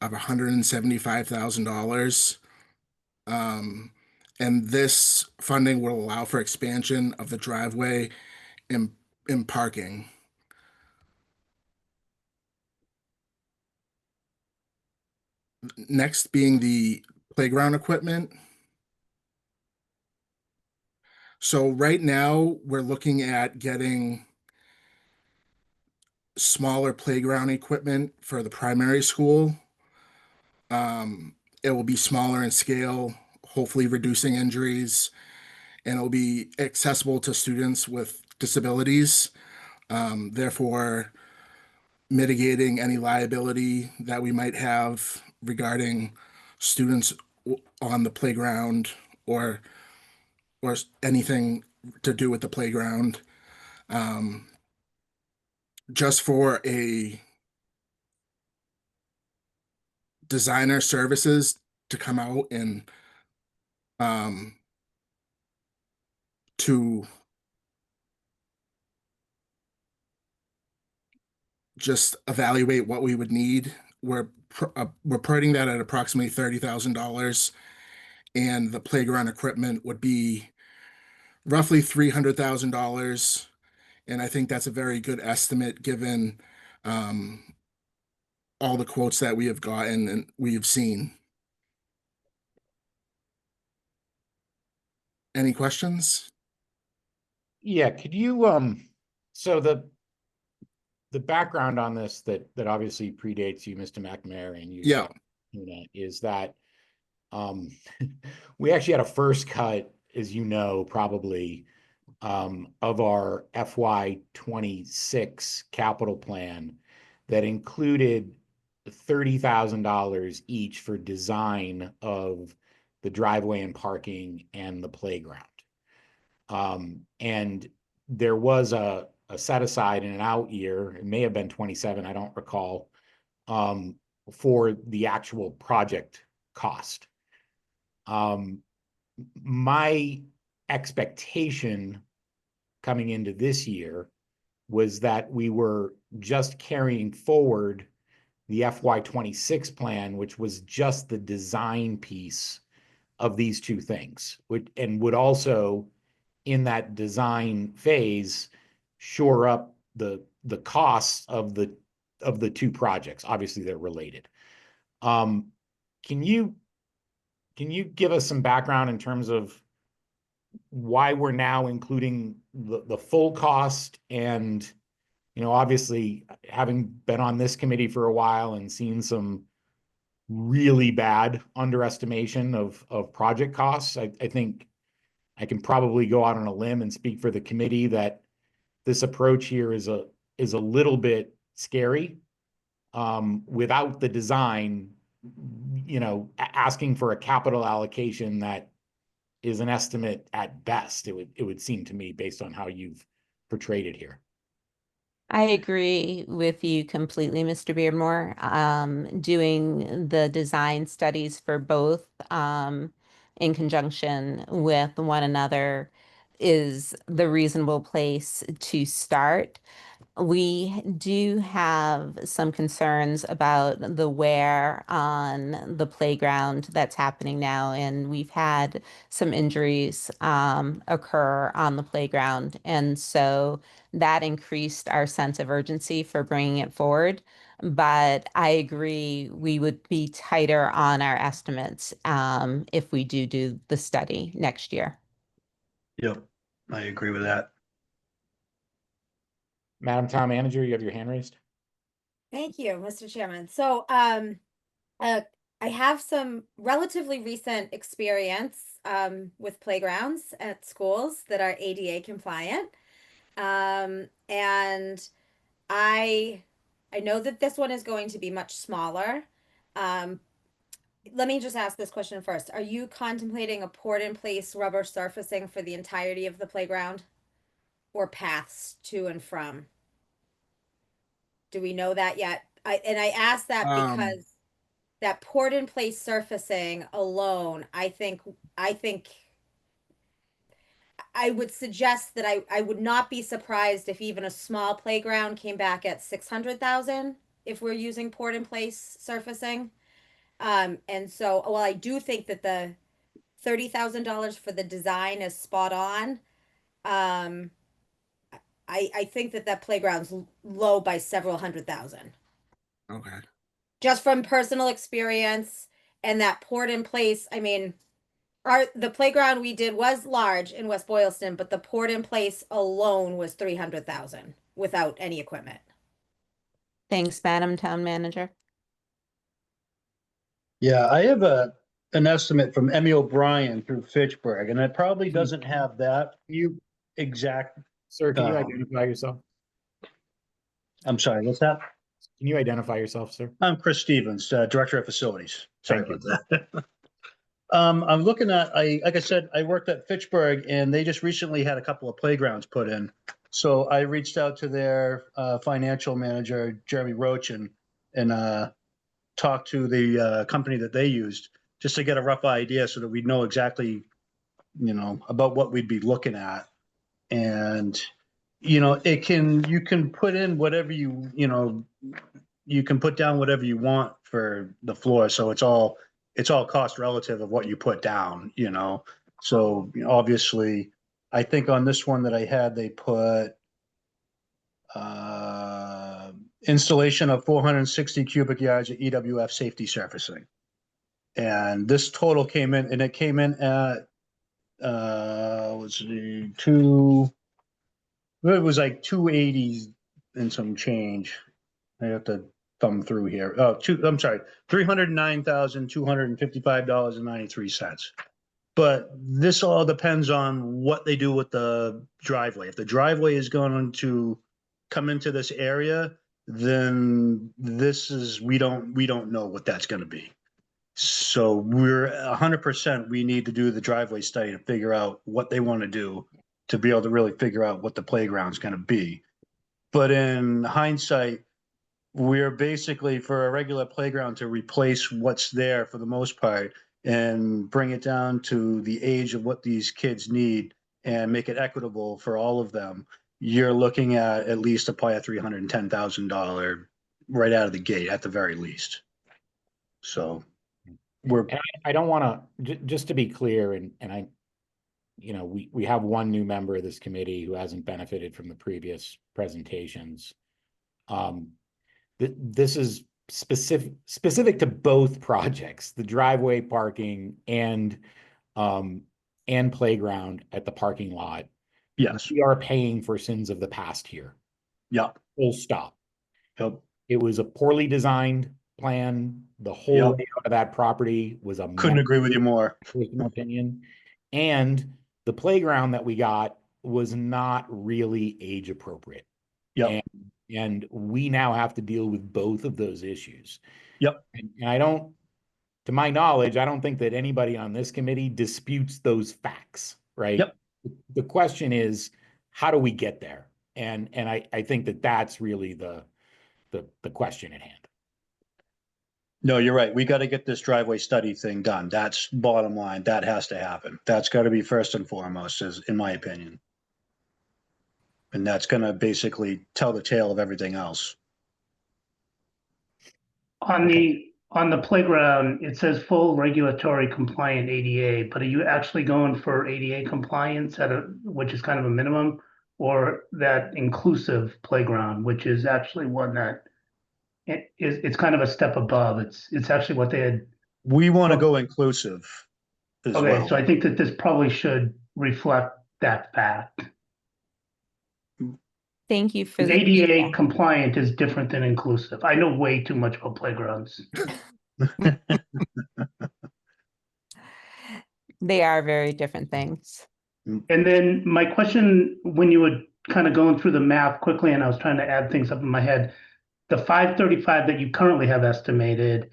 of $175,000. Um, and this funding will allow for expansion of the driveway and, and parking. Next being the playground equipment. So right now, we're looking at getting smaller playground equipment for the primary school. It will be smaller in scale, hopefully reducing injuries, and it'll be accessible to students with disabilities, therefore mitigating any liability that we might have regarding students on the playground or anything to do with the playground. Just for a designer services to come out and to just evaluate what we would need. We're putting that at approximately $30,000, and the playground equipment would be roughly $300,000. And I think that's a very good estimate given all the quotes that we have gotten and we have seen. Any questions? Yeah, could you, so the background on this that obviously predates you, Mr. McNamara, and you, Yeah. Tuna, is that we actually had a first cut, as you know, probably, of our FY 26 capital plan that included $30,000 each for design of the driveway and parking and the playground. And there was a set aside in an out year, it may have been 27, I don't recall, for the actual project cost. My expectation coming into this year was that we were just carrying forward the FY 26 plan, which was just the design piece of these two things, and would also, in that design phase, shore up the costs of the two projects. Obviously, they're related. Can you give us some background in terms of why we're now including the full cost? And, you know, obviously, having been on this committee for a while and seen some really bad underestimation of project costs, I think I can probably go out on a limb and speak for the committee that this approach here is a little bit scary. Without the design, you know, asking for a capital allocation that is an estimate at best, it would seem to me, based on how you've portrayed it here. I agree with you completely, Mr. Beardmore. Doing the design studies for both in conjunction with one another is the reasonable place to start. We do have some concerns about the wear on the playground that's happening now, and we've had some injuries occur on the playground. And so that increased our sense of urgency for bringing it forward. But I agree, we would be tighter on our estimates if we do the study next year. Yep, I agree with that. Madam Town Manager, you have your hand raised. Thank you, Mr. Chairman. So, I have some relatively recent experience with playgrounds at schools that are ADA compliant. And I know that this one is going to be much smaller. Let me just ask this question first. Are you contemplating a poured-in-place rubber surfacing for the entirety of the playground, or paths to and from? Do we know that yet? I ask that because that poured-in-place surfacing alone, I think I would suggest that I would not be surprised if even a small playground came back at 600,000 if we're using port in place surfacing. And so, while I do think that the $30,000 for the design is spot on, um, I think that that playground's low by several hundred thousand. Okay. Just from personal experience and that port in place. I mean, the playground we did was large in West Boylston, but the port in place alone was 300,000 without any equipment. Thanks, Madam Town Manager. Yeah, I have an estimate from Emmy O'Brien through Fitchburg, and it probably doesn't have that You, exact. sir, can you Um, identify yourself? I'm sorry, what's that? Can you identify yourself, sir? I'm Chris Stevens, Director of Facilities. Sorry Thank about that. I'm looking at, like I said, I worked at Fitchburg and they just recently had a couple of playgrounds put in. So I reached out to their financial manager, Jeremy Roach, and talked to the company that they used just to get a rough idea so that we'd know exactly, about what we'd be looking at. And, you can put in whatever you can put down whatever you want for the floor. So it's all cost relative of what you put down, So obviously, I think on this one that I had, they put installation of 460 cubic yards of EWF safety surfacing. And this total came in, and it came in at, let's see, it was like 280 and some change. I have to thumb through here. I'm sorry, $309,255.93. But this all depends on what they do with the driveway. If the driveway is going to come into this area, then we don't know what that's going to be. So we're 100%, we need to do the driveway study to figure out what they want to do to be able to really figure out what the playground's going to be. But in hindsight, we're basically, for a regular playground, to replace what's there for the most part and bring it down to the age of what these kids need and make it equitable for all of them. You're looking at least probably a $310,000 right out of the gate at the very least. So we're. And I don't want to, just to be clear, and I, we have one new member of this committee who hasn't benefited from the previous presentations. This is specific to both projects, the driveway parking and playground at the parking lot. Yes. We are paying for sins of the past here. Yep. Full stop. Yep. It was a poorly designed plan. The whole layout of that property was a Couldn't agree with you more. personal opinion. And the playground that we got was not really age appropriate. Yep. And we now have to deal with both of those issues. Yep. And I don't, to my knowledge, I don't think that anybody on this committee disputes those facts, right? Yep. The question is, how do we get there? And I think that that's really the question at hand. No, you're right. We got to get this driveway study thing done. That's bottom line. That has to happen. That's got to be first and foremost, in my opinion. And that's going to basically tell the tale of everything else. On the playground, it says full regulatory compliant ADA, but are you actually going for ADA compliance which is kind of a minimum, or that inclusive playground, which is actually one that it's kind of a step above. It's actually what they had. We want to go inclusive as Okay, well. so I think that this probably should reflect that fact. Thank you for the ADA feedback. compliant is different than inclusive. I know way too much about playgrounds. They are very different things. And then my question, when you were kind of going through the math quickly and I was trying to add things up in my head, the 535 that you currently have estimated,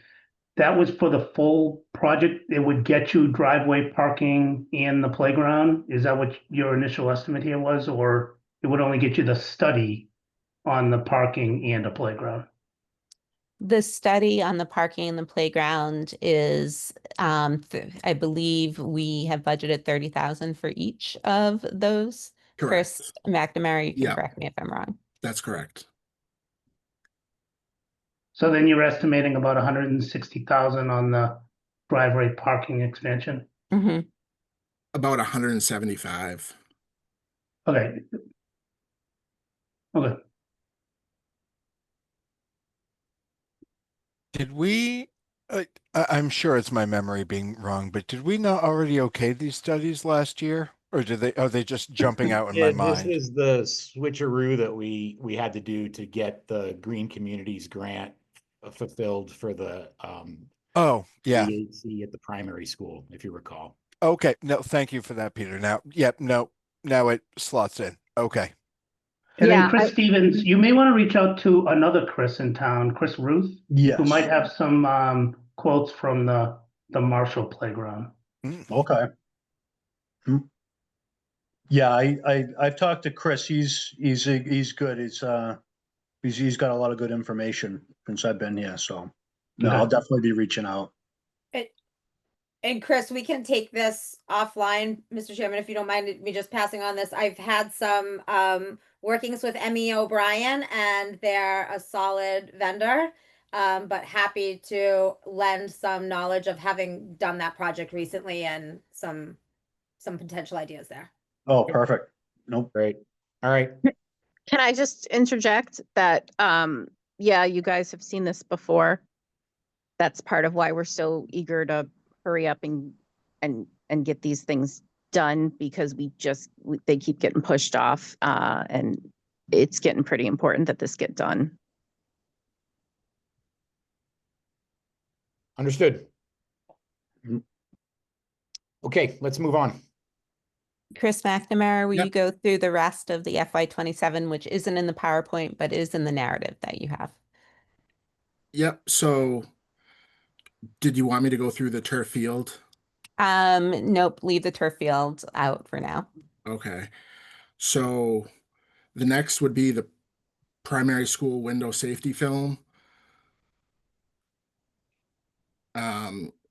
that was for the full project. It would get you driveway parking and the playground. Is that what your initial estimate here was? Or it would only get you the study on the parking and the playground? The study on the parking and the playground is, I believe we have budgeted 30,000 for each of those. Correct. Chris McNamara, you can Yeah. correct me if I'm wrong. That's correct. So then you're estimating about 160,000 on the driveway parking expansion? Hmm. About 175. Okay. Okay. Did we, I'm sure it's my memory being wrong, but did we not already okay these studies last year? Or are they just jumping out in my Yeah, this mind? is the switcheroo that we had to do to get the Green Communities grant fulfilled for the Oh, yeah. EAC at the primary school, if you recall. Okay. No, thank you for that, Peter. Now, yep, no, now it slots in. Okay. And then Yeah, Chris Stevens, you may want to reach out to another Chris in town, Chris Ruth, Yes. who might have some quotes from the Marshall Playground. Okay. Hmm. Yeah, I've talked to Chris. He's good. He's got a lot of good information since I've been here. So no, Okay. I'll definitely be reaching out. And Chris, we can take this offline, Mr. Chairman, if you don't mind me just passing on this. I've had some workings with MEO O'Brien, and they're a solid vendor. But happy to lend some knowledge of having done that project recently and some potential ideas there. Oh, perfect. Nope. Great. All right. Can I just interject that, yeah, you guys have seen this before. That's part of why we're so eager to hurry up and get these things done, because they keep getting pushed off, and it's getting pretty important that this get done. Understood. Mhm. Okay, let's move on. Chris McNamara, will Yep. you go through the rest of the FY27, which isn't in the PowerPoint, but is in the narrative that you have? Yep. So did you want me to go through the turf field? Nope, leave the turf field out for now. Okay. So the next would be the primary school window safety film.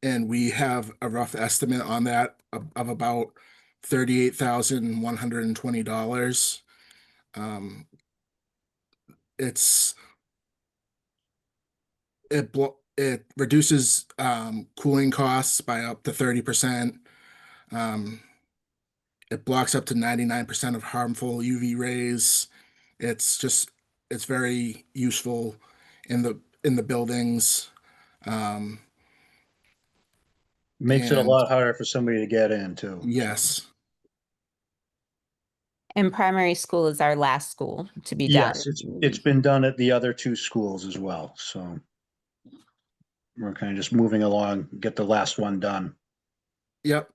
And we have a rough estimate on that of about $38,120. It's it reduces cooling costs by up to 30%. It blocks up to 99% of harmful UV rays. It's very useful in the buildings. Um, Makes it a And- lot harder for somebody to get in too. yes. And primary school is our last school to be done. Yes, it's been done at the other two schools as well. So we're kind of just moving along, get the last one done. Yep.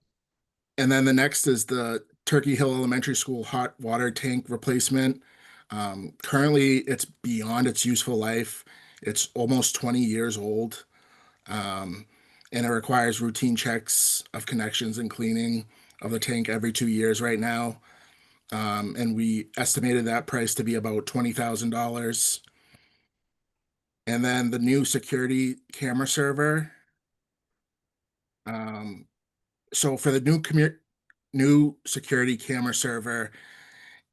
And then the next is the Turkey Hill Elementary School hot water tank replacement. Currently, it's beyond its useful life. It's almost 20 years old. And it requires routine checks of connections and cleaning of the tank every 2 years right now. And we estimated that price to be about $20,000. And then the new security camera server. So for the new security camera server,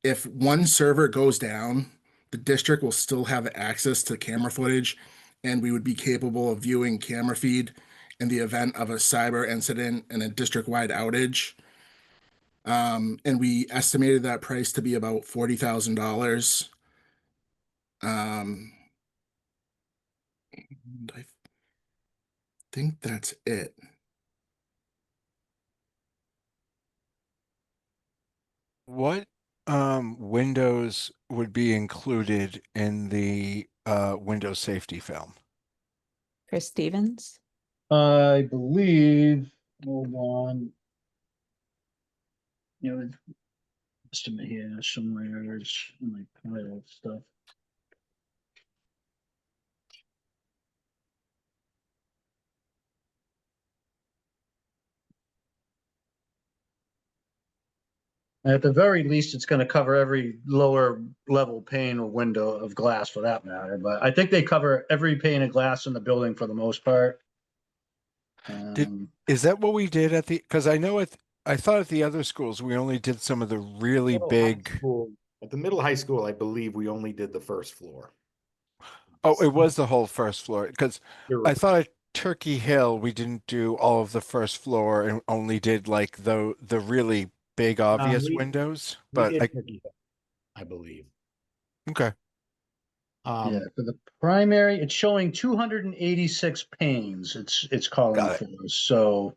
if one server goes down, the district will still have access to camera footage, and we would be capable of viewing camera feed in the event of a cyber incident and a district-wide outage. And we estimated that price to be about $40,000. And I think that's it. What windows would be included in the window safety film? Chris Stevens? I believe, hold on. You know, estimate here somewhere, there's my pile of stuff. At the very least, it's gonna cover every lower level pane or window of glass for that matter, but I think they cover every pane of glass in the building for the most part. Is that what we did at the, because I know I thought at the other schools, we only did some of the really Middle high big, school- At the middle high school, I believe we only did the first floor. oh, it was the whole first floor, because You're I right. thought at Turkey Hill, we didn't do all of the first floor and only did like the really big obvious we- windows, We but did Turkey Hill, I believe. okay. Yeah, for the primary, it's showing 286 panes. It's calling Got it. for. So,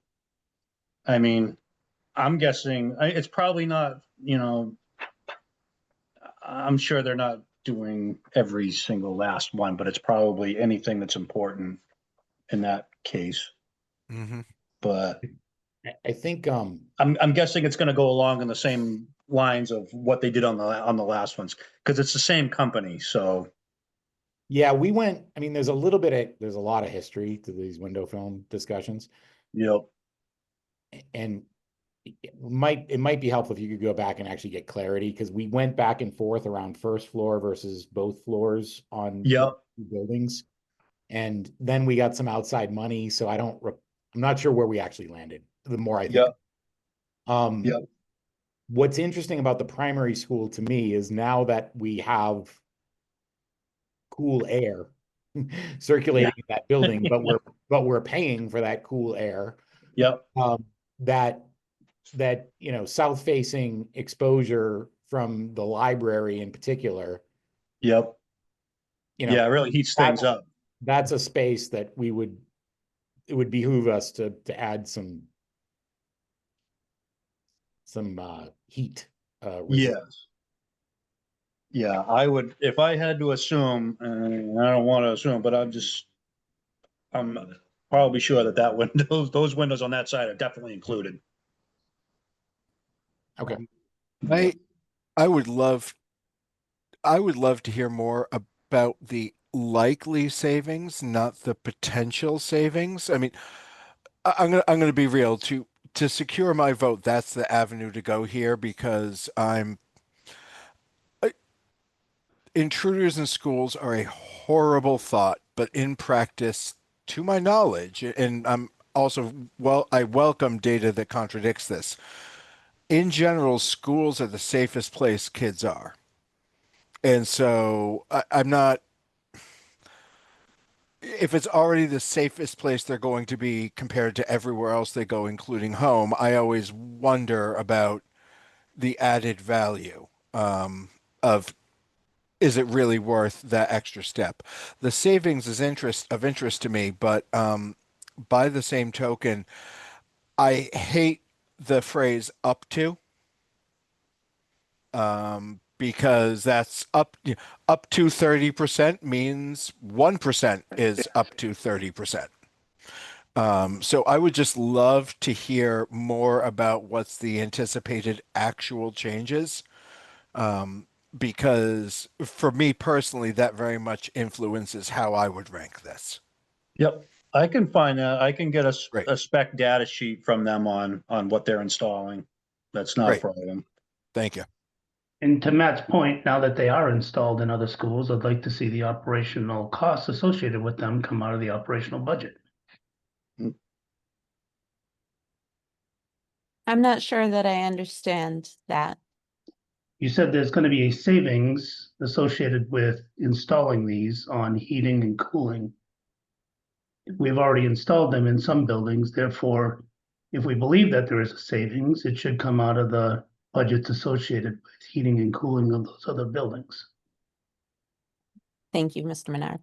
I mean, I'm guessing it's probably not, I'm sure they're not doing every single last one, but it's probably anything that's important in that case. Mm-hmm. But I think, I'm guessing it's gonna go along in the same lines of what they did on the last ones, because it's the same company, so. yeah, we went, I mean, there's a lot of history to these window film discussions. Yep. And it might be helpful if you could go back and actually get clarity, because we went back and forth around first floor versus both floors on Yep. buildings. And then we got some outside money, so I'm not sure where we actually landed, the more I think. Yep. Yep. What's interesting about the primary school to me is now that we have cool air circulating in that building, but we're paying for that cool air. Yep. That south facing exposure from the library in particular. Yep. Yeah, it really heats things up. That's a space that it would behoove us to add some heat. Yes. Yeah, I would, if I had to assume, and I don't want to assume, but I'm probably sure that those windows on that side are definitely included. Okay. I would love to hear more about the likely savings, not the potential savings. I mean, I'm gonna be real. To secure my vote, that's the avenue to go here, because intruders in schools are a horrible thought, but in practice, to my knowledge, and I welcome data that contradicts this. In general, schools are the safest place kids are. And so I'm not, if it's already the safest place they're going to be compared to everywhere else they go, including home, I always wonder about the added value of, is it really worth that extra step? The savings is of interest to me, but by the same token, I hate the phrase up to. Because that's up to 30% means 1% is up to 30%. So I would just love to hear more about what's the anticipated actual changes. Because for me personally, that very much influences how I would rank this. Yep. I can find out. I can get Great. a spec data sheet from them on what they're installing. That's not a Great. problem. Thank you. And to Matt's point, now that they are installed in other schools, I'd like to see the operational costs associated with them come out of the operational budget. I'm not sure that I understand that. You said there's going to be a savings associated with installing these on heating and cooling. We've already installed them in some buildings, therefore, if we believe that there is a savings, it should come out of the budgets associated with heating and cooling of those other buildings. Thank you, Mr. Menard.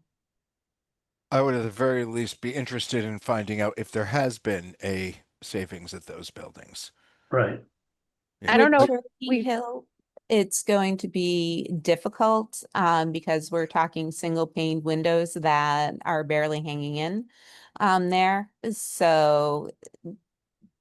I would at the very least be interested in finding out if there has been a savings at those buildings. Right. I don't know. With Turkey Hill, it's going to be difficult because we're talking single pane windows that are barely hanging in there. So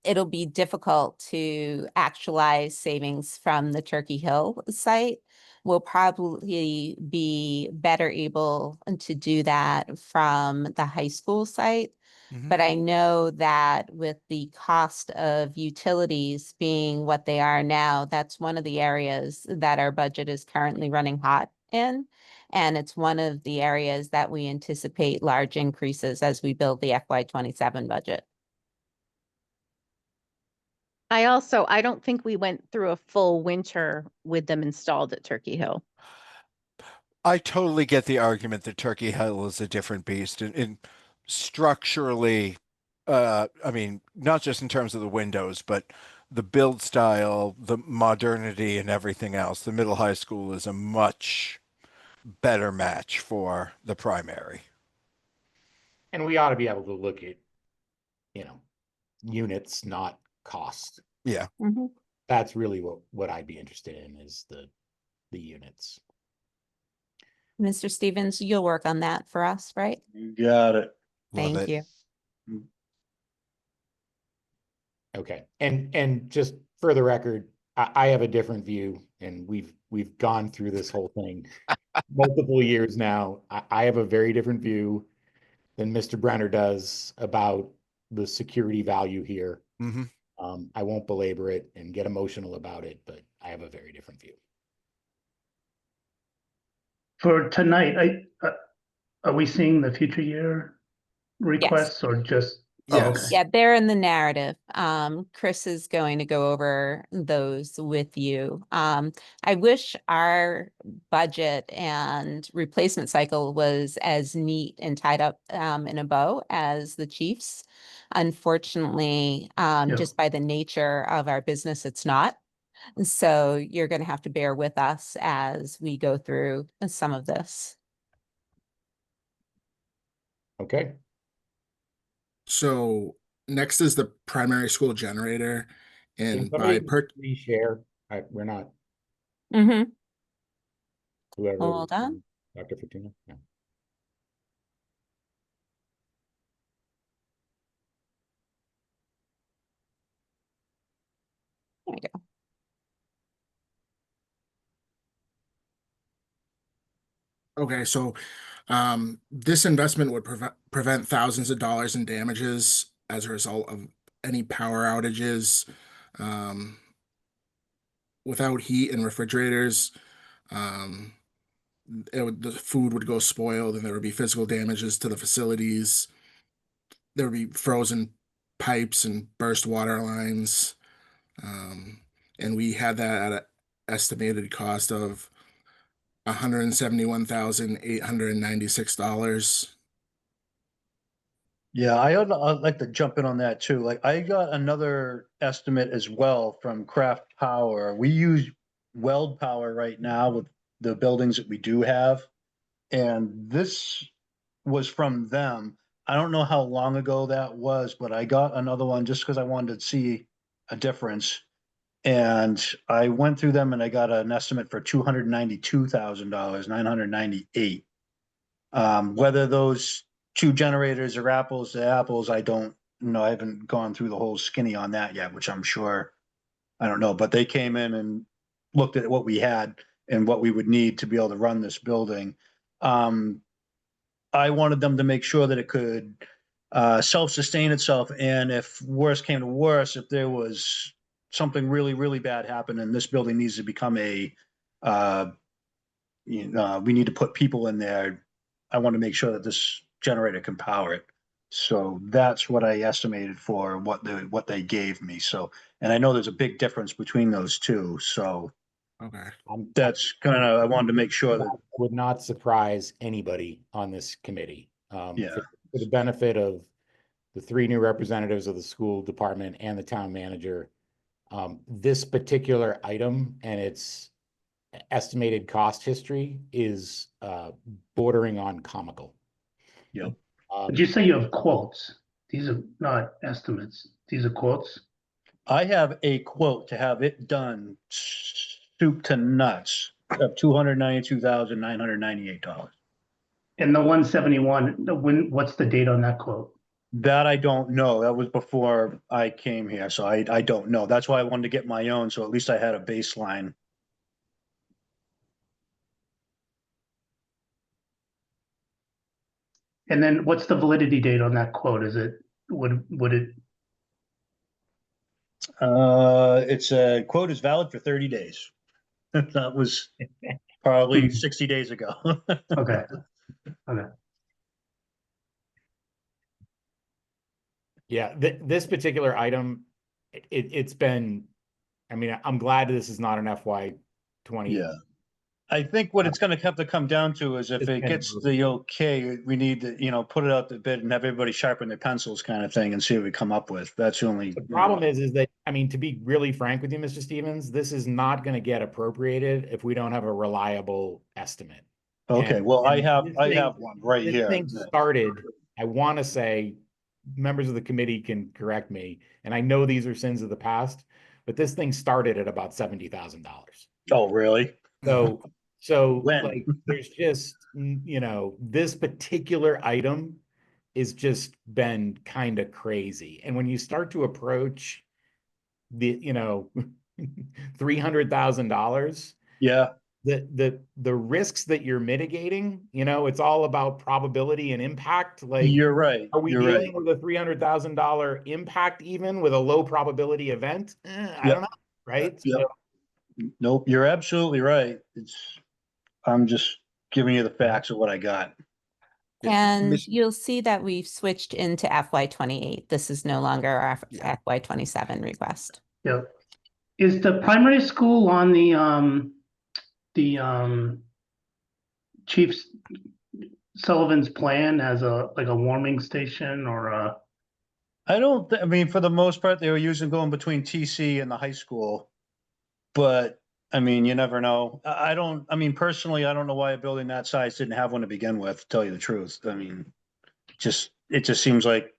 it'll be difficult to actualize savings from the Turkey Hill site. We'll probably be better able to do that from the high school site. Mhm. But I know that with the cost of utilities being what they are now, that's one of the areas that our budget is currently running hot in. And it's one of the areas that we anticipate large increases as we build the FY27 budget. I don't think we went through a full winter with them installed at Turkey Hill. I totally get the argument that Turkey Hill is a different beast and structurally, I mean, not just in terms of the windows, but the build style, the modernity and everything else. The middle high school is a much better match for the primary. And we ought to be able to look at, you know, units, not cost. Yeah. Mhm. That's really what I'd be interested in is the units. Mr. Stevens, you'll work on that for us, right? You got it. Love Thank it. you. Okay, and just for the record, I have a different view, and we've gone through this whole thing multiple years now. I have a very different view than Mr. Brenner does about the security value here. Hmm. I won't belabor it and get emotional about it, but I have a very different view. For tonight, are we seeing the future year requests or just? Oh, okay. Yes. Yeah, they're in the narrative. Chris is going to go over those with you. I wish our budget and replacement cycle was as neat and tied up in a bow as the Chiefs. Unfortunately, just by the nature of our business, it's not. So you're going to have to bear with us as we go through some of this. Okay, So next is the primary school generator, can and somebody by please share? We're not, Mm-hmm. whoever. Hold on. Dr. Fortuna? No. There we go. Okay, so this investment would prevent thousands of dollars in damages as a result of any power outages. Um, without heat and refrigerators, the food would go spoiled, and there would be physical damages to the facilities. There would be frozen pipes and burst water lines. And we had that at an estimated cost of $171,896. Yeah, I'd like to jump in on that too. Like I got another estimate as well from Craft Power. We use Weld Power right now with the buildings that we do have. And this was from them. I don't know how long ago that was, but I got another one just because I wanted to see a difference. And I went through them and I got an estimate for $292,000, 998. Whether those two generators are apples to apples, I don't know. I haven't gone through the whole skinny on that yet, which I'm sure, I don't know, but they came in and looked at what we had and what we would need to be able to run this building. I wanted them to make sure that it could self-sustain itself. And if worse came to worse, if there was something really, really bad happen and this building needs to become we need to put people in there, I want to make sure that this generator can power it. So that's what I estimated for what they gave me. So, and I know there's a big difference between those two. So Okay. that's kind of, I wanted to make sure that, Would not surprise anybody on this committee. Yeah. For the benefit of the three new representatives of the school department and the town manager, this particular item and its estimated cost history is bordering on comical. Yep. Did you say you have quotes? These are not estimates. These are quotes. I have a quote to have it done soup to nuts of $292,998. And the 171, what's the date on that quote? That I don't know. That was before I came here, so I don't know. That's why I wanted to get my own, so at least I had a baseline. And then what's the validity date on that quote? Is it, would it, It's a quote is valid for 30 days. That was probably 60 days ago. okay, okay. Yeah, this particular item, it's been, I mean, I'm glad this is not an FY 20. Yeah. I think what it's gonna have to come down to is if It's it been gets brutal. the okay, we need to, put it out the bid and have everybody sharpen their pencils kind of thing and see what we come up with. That's the only. The problem is that, I mean, to be really frank with you, Mr. Stevens, this is not gonna get appropriated if we don't have a reliable estimate. Okay, And- well, I and have, this I thing- have one right This here. thing started, I want to say, members of the committee can correct me, and I know these are sins of the past, but this thing started at about $70,000. Oh, really? So When? like, there's just, this particular item is just been kind of crazy. And when you start to approach the, $300,000, Yeah, the risks that you're mitigating, it's all about probability and impact. Like, you're right. are we You're dealing right. with a $300,000 impact even with a low probability event? I Yep. don't know, right? Yep. So, Nope, you're absolutely right. I'm just giving you the facts of what I got. And Miss- you'll see that we've switched into FY 28. This is no longer our Yeah. FY 27 request. Yeah. Is the primary school on the Chief Sullivan's plan as like a warming station or a, I mean, for the most part, they were using going between TC and the high school. But I mean, you never know. I mean, personally, I don't know why a building that size didn't have one to begin with, to tell you the truth. I mean, it just seems like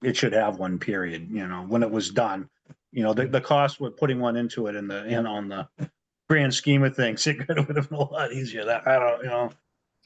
it should have one, period, when it was done. The cost with putting one into it on the grand scheme of things, it could have been a lot easier. That I don't, got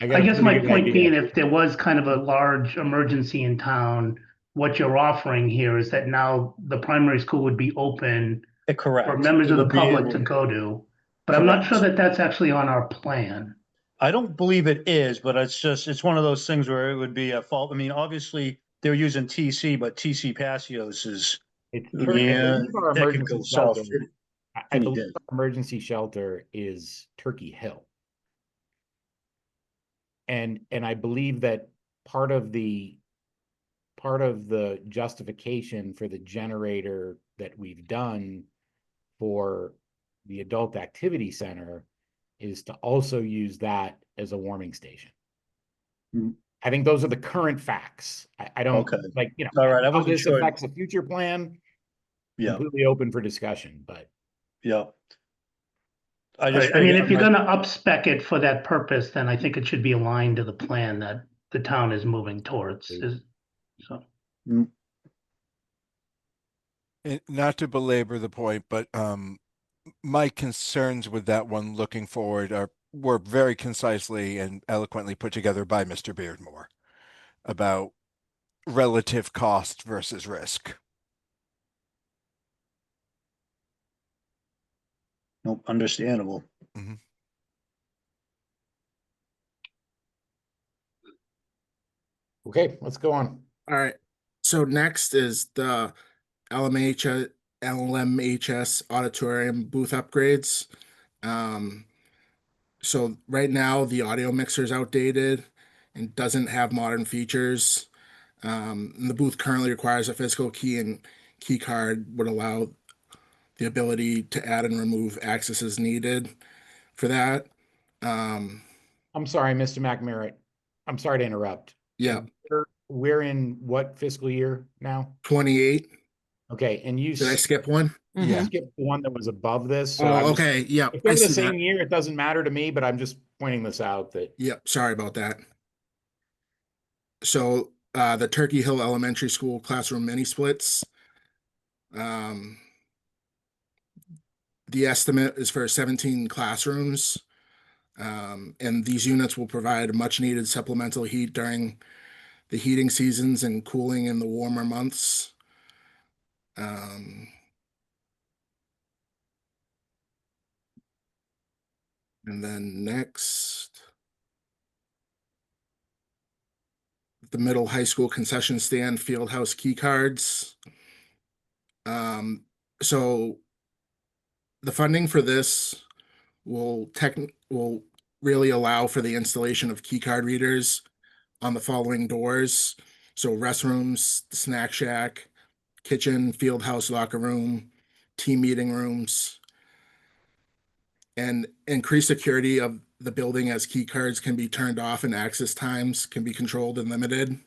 I a guess pretty my good point idea. being, if there was kind of a large emergency in town, what you're offering here is that now the primary school would be open correct. for members It of the would be public able- to go to. But I'm not Correct. sure that that's actually on our plan. I don't believe it is, but it's one of those things where it would be a fault. I mean, obviously they're using TC, but TC Passios is, It's yeah, I believe our that could emergency go south. shelter. I any believe day. our emergency shelter is Turkey Hill. And I believe that part of the justification for the generator that we've done for the adult activity center is to also use that as a warming station. Mm. I think those are the current facts. I don't Okay. like, All right, I how wasn't this sure. affects the future plan, Yeah, completely open for discussion, but yeah. I Right, just I mean, figured if you're gonna up-spec it for that purpose, then I think it should be aligned to the plan that the town is moving towards. So, Not to belabor the point, but my concerns with that one looking forward were very concisely and eloquently put together by Mr. Beardmore about relative cost versus risk. nope, understandable. okay, let's go on. All right. So next is the LMHS auditorium booth upgrades. So right now the audio mixer is outdated and doesn't have modern features. And the booth currently requires a physical key, and key card would allow the ability to add and remove access as needed for that. I'm sorry, Mr. McMerritt. I'm sorry to interrupt. Yeah, We're in what fiscal year now? 28. Okay, and you Did I skip one? Yeah. skipped the one that was above this. So I'm Oh, just- okay. Yeah, if I they're the see same that. year, it doesn't matter to me, but I'm just pointing this out that Yep, sorry about that. So the Turkey Hill Elementary School classroom mini splits. The estimate is for 17 classrooms. And these units will provide much needed supplemental heat during the heating seasons and cooling in the warmer months. And then next. the middle high school concession stand field house key cards. So the funding for this will really allow for the installation of key card readers on the following doors. So restrooms, the snack shack, kitchen, field house locker room, team meeting rooms, and increase security of the building as key cards can be turned off and access times can be controlled and limited.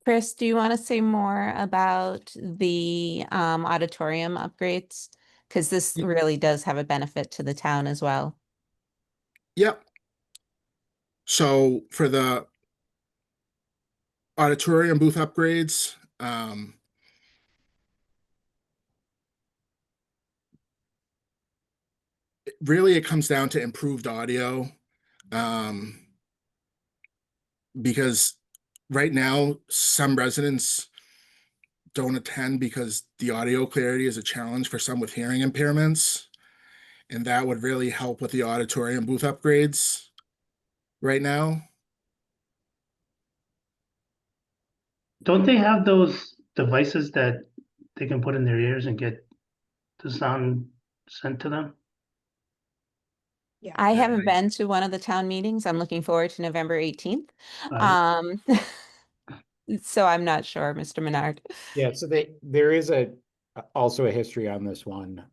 Chris, do you want to say more about the auditorium upgrades? Because this really does have a benefit to the town as well. Yep. So for the auditorium booth upgrades, really it comes down to improved audio, because right now some residents don't attend because the audio clarity is a challenge for some with hearing impairments, and that would really help with the auditorium booth upgrades right now. Don't they have those devices that they can put in their ears and get the sound sent to them? I haven't been to one of the town meetings. I'm looking forward to November 18th. So I'm not sure, Mr. Menard. Yeah, so there is also a history on this one.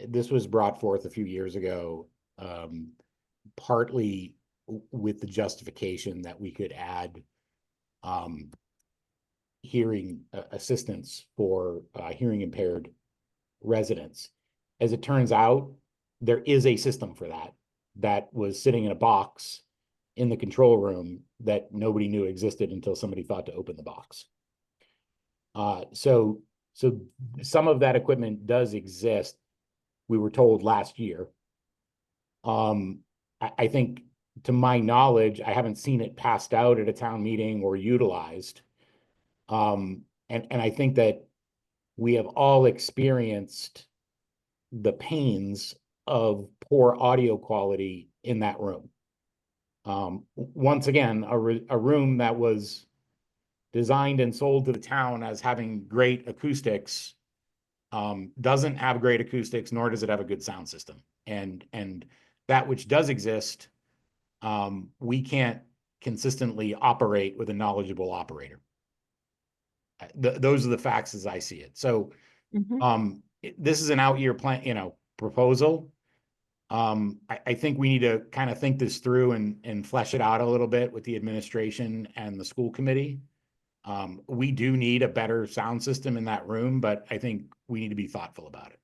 This was brought forth a few years ago, partly with the justification that we could add hearing assistance for hearing impaired residents. As it turns out, there is a system for that was sitting in a box in the control room that nobody knew existed until somebody thought to open the box. So some of that equipment does exist. We were told last year. I think, to my knowledge, I haven't seen it passed out at a town meeting or utilized. And I think that we have all experienced the pains of poor audio quality in that room. Once again, a room that was designed and sold to the town as having great acoustics doesn't have great acoustics, nor does it have a good sound system. And that which does exist, we can't consistently operate with a knowledgeable operator. Those are the facts as I see it. So this is an out-year plan, proposal. I think we need to kind of think this through and flesh it out a little bit with the administration and the school committee. We do need a better sound system in that room, but I think we need to be thoughtful about it.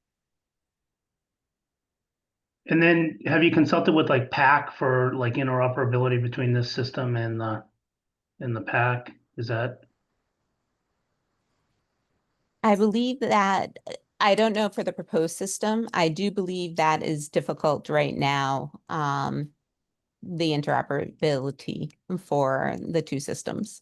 And then have you consulted with like PAC for like interoperability between this system and the PAC? Is that? I believe that, I don't know for the proposed system. I do believe that is difficult right now, the interoperability for the two systems.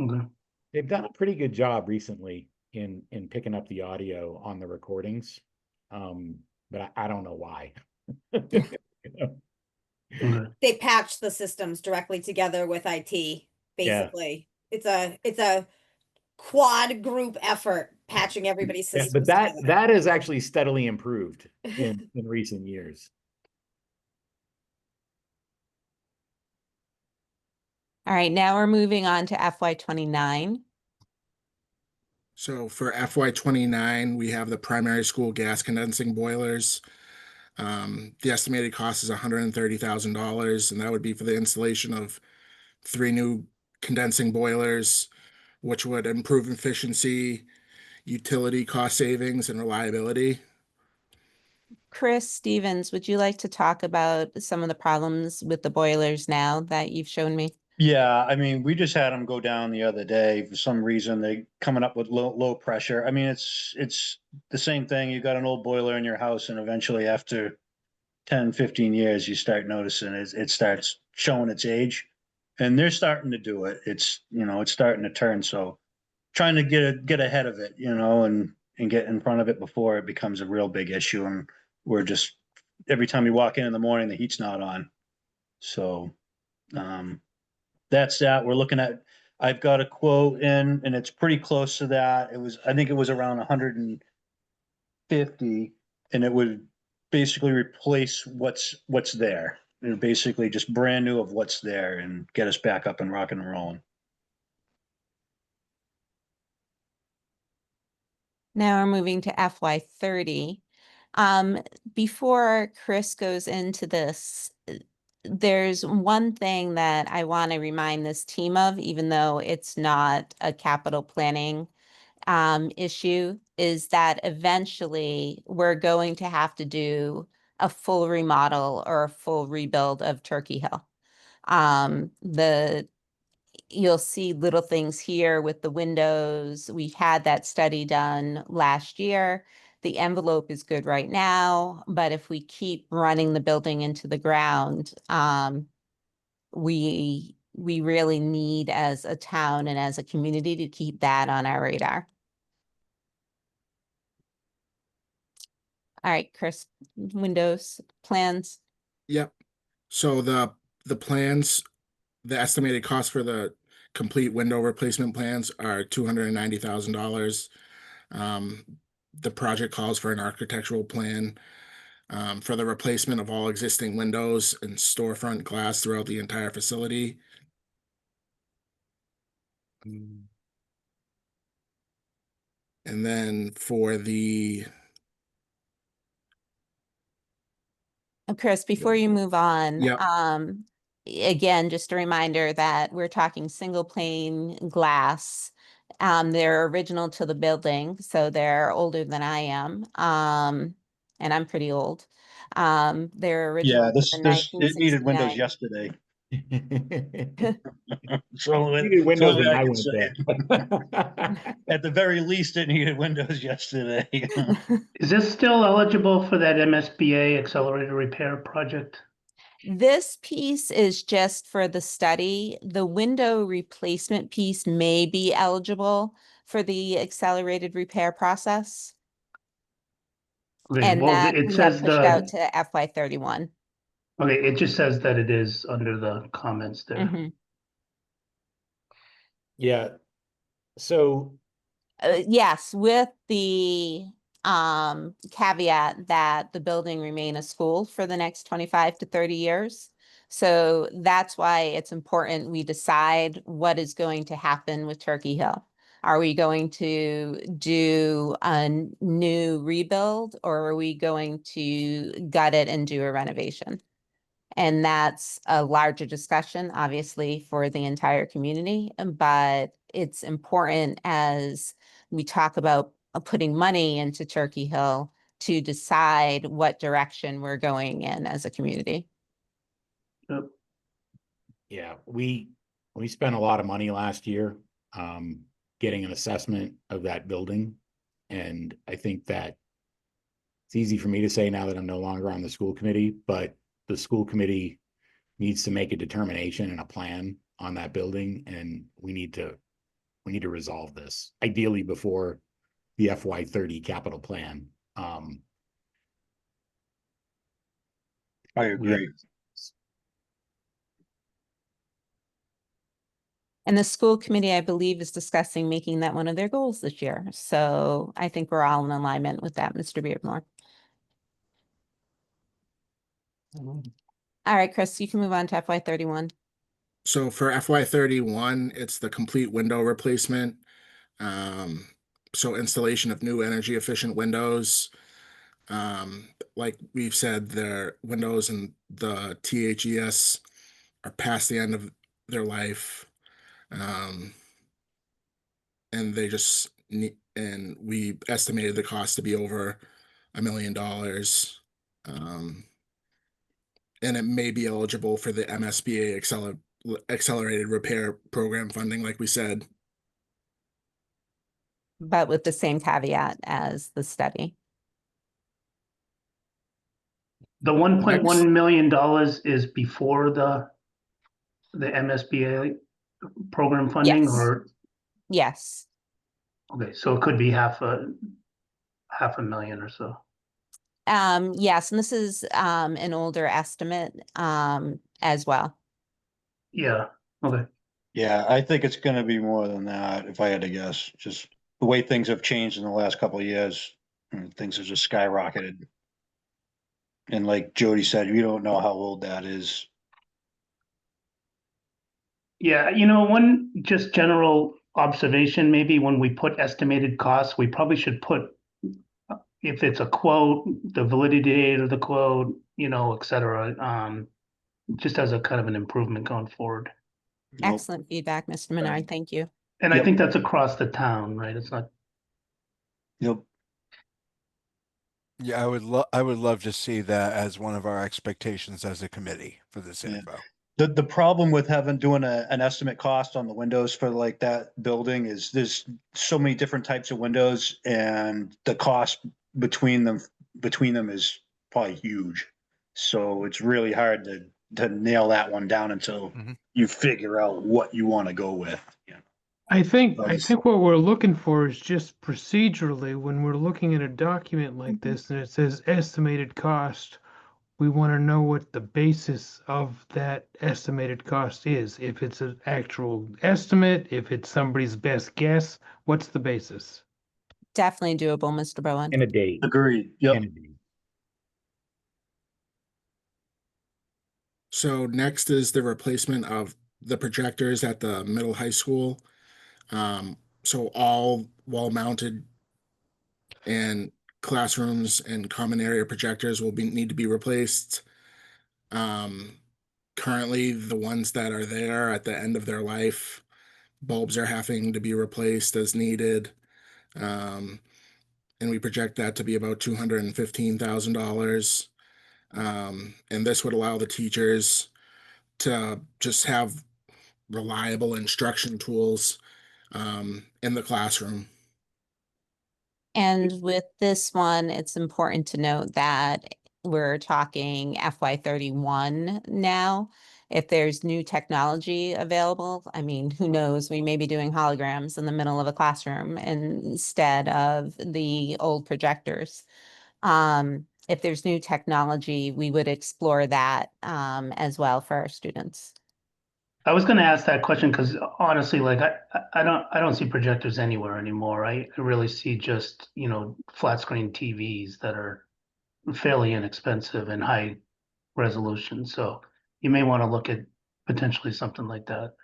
Okay. They've done a pretty good job recently in picking up the audio on the recordings, but I don't know why. Okay. They patched the systems directly together with IT, basically. Yeah. It's a quad group effort patching everybody's systems. But that is actually steadily improved in recent years. All right, now we're moving on to FY29. So for FY29, we have the primary school gas condensing boilers. The estimated cost is $130,000, and that would be for the installation of 3 new condensing boilers, which would improve efficiency, utility cost savings, and reliability. Chris Stevens, would you like to talk about some of the problems with the boilers now that you've shown me? Yeah, I mean, we just had them go down the other day. For some reason, they coming up with low pressure. I mean, it's the same thing. You got an old boiler in your house, and eventually after 10, 15 years, you start noticing it starts showing its age. And they're starting to do it. It's starting to turn. So trying to get ahead of it, and get in front of it before it becomes a real big issue. And we're just every time you walk in the morning, the heat's not on. So, that's that. We're looking at, I've got a quote in and it's pretty close to that. I think it was around 150, and it would basically replace what's there. And basically just brand new of what's there and get us back up and rocking and rolling. Now we're moving to FY30. Before Chris goes into this, there's one thing that I want to remind this team of, even though it's not a capital planning issue, is that eventually we're going to have to do a full remodel or a full rebuild of Turkey Hill. You'll see little things here with the windows. We had that study done last year. The envelope is good right now, but if we keep running the building into the ground, we really need, as a town and as a community, to keep that on our radar. All right, Chris, windows, plans. Yep. So the plans, the estimated cost for the complete window replacement plans are $290,000. The project calls for an architectural plan for the replacement of all existing windows and storefront glass throughout the entire facility. And then for the Chris, before you move on, Yep. Again, just a reminder that we're talking single pane glass. They're original to the building, so they're older than I am. And I'm pretty old. They're original Yeah, to the it needed windows 1969. yesterday. Needed windows when I went say there. at the very least, it needed windows yesterday. Is this still eligible for that MSBA accelerated repair project? This piece is just for the study. The window replacement piece may be eligible for the accelerated repair process. Okay, And well, that it we have says pushed out to FY31. okay, it just says that it is under the comments there. Mhm. Yeah. So Yes, with the caveat that the building remain a school for the next 25 to 30 years. So that's why it's important we decide what is going to happen with Turkey Hill. Are we going to do a new rebuild, or are we going to gut it and do a renovation? And that's a larger discussion, obviously, for the entire community, but it's important as we talk about putting money into Turkey Hill to decide what direction we're going in as a community. Yep. yeah, we spent a lot of money last year getting an assessment of that building. And I think that it's easy for me to say now that I'm no longer on the school committee, but the school committee needs to make a determination and a plan on that building, and we need to resolve this ideally before the FY30 capital plan. I agree. And the school committee, I believe, is discussing making that one of their goals this year. So I think we're all in alignment with that, Mr. Beardmore. All right, Chris, you can move on to FY31. So for FY31, it's the complete window replacement. So installation of new energy efficient windows. Like we've said, their windows and the THES are past the end of their life. And they just need, and we estimated the cost to be over $1 million. And it may be eligible for the MSBA accelerated repair program funding, like we said. But with the same caveat as the study. The $1.1 million is before the MSBA program funding, Yes. or Yes. okay, so it could be half a million or so. Yes, and this is an older estimate as well. Yeah, okay. Yeah, I think it's gonna be more than that, if I had to guess, just the way things have changed in the last couple of years. Things have just skyrocketed. And like Jody said, we don't know how old that is. Yeah, one just general observation, maybe when we put estimated costs, we probably should put, if it's a quote, the validity date of the quote, et cetera, just as a kind of an improvement going forward. Nope. Excellent feedback, Mr. Menard. Thank you. And I Yep. think that's across the town, right? It's not, Yep. Yeah, I would love to see that as one of our expectations as a committee for this Yeah. info. The problem with doing an estimate cost on the windows for like that building is there's so many different types of windows, and the cost between them is probably huge. So it's really hard to nail that one down until Mhm. you figure out what you want to go with. Yeah. I think Nice. what we're looking for is just procedurally, when we're looking at a document like this and it says estimated cost, we want to know what the basis of that estimated cost is. If it's an actual estimate, if it's somebody's best guess, what's the basis? Definitely doable, Mr. Bowen. And a date. Agreed. Yep. And a date. So next is the replacement of the projectors at the middle high school. So all wall-mounted and classrooms and common area projectors will need to be replaced. Currently, the ones that are there at the end of their life, bulbs are having to be replaced as needed. And we project that to be about $215,000. And this would allow the teachers to just have reliable instruction tools in the classroom. And with this one, it's important to note that we're talking FY31 now. If there's new technology available, I mean, who knows, we may be doing holograms in the middle of a classroom instead of the old projectors. If there's new technology, we would explore that as well for our students. I was gonna ask that question because honestly, like I don't see projectors anywhere anymore. I really see just, flat screen TVs that are fairly inexpensive and high resolution. So you may want to look at potentially something like that.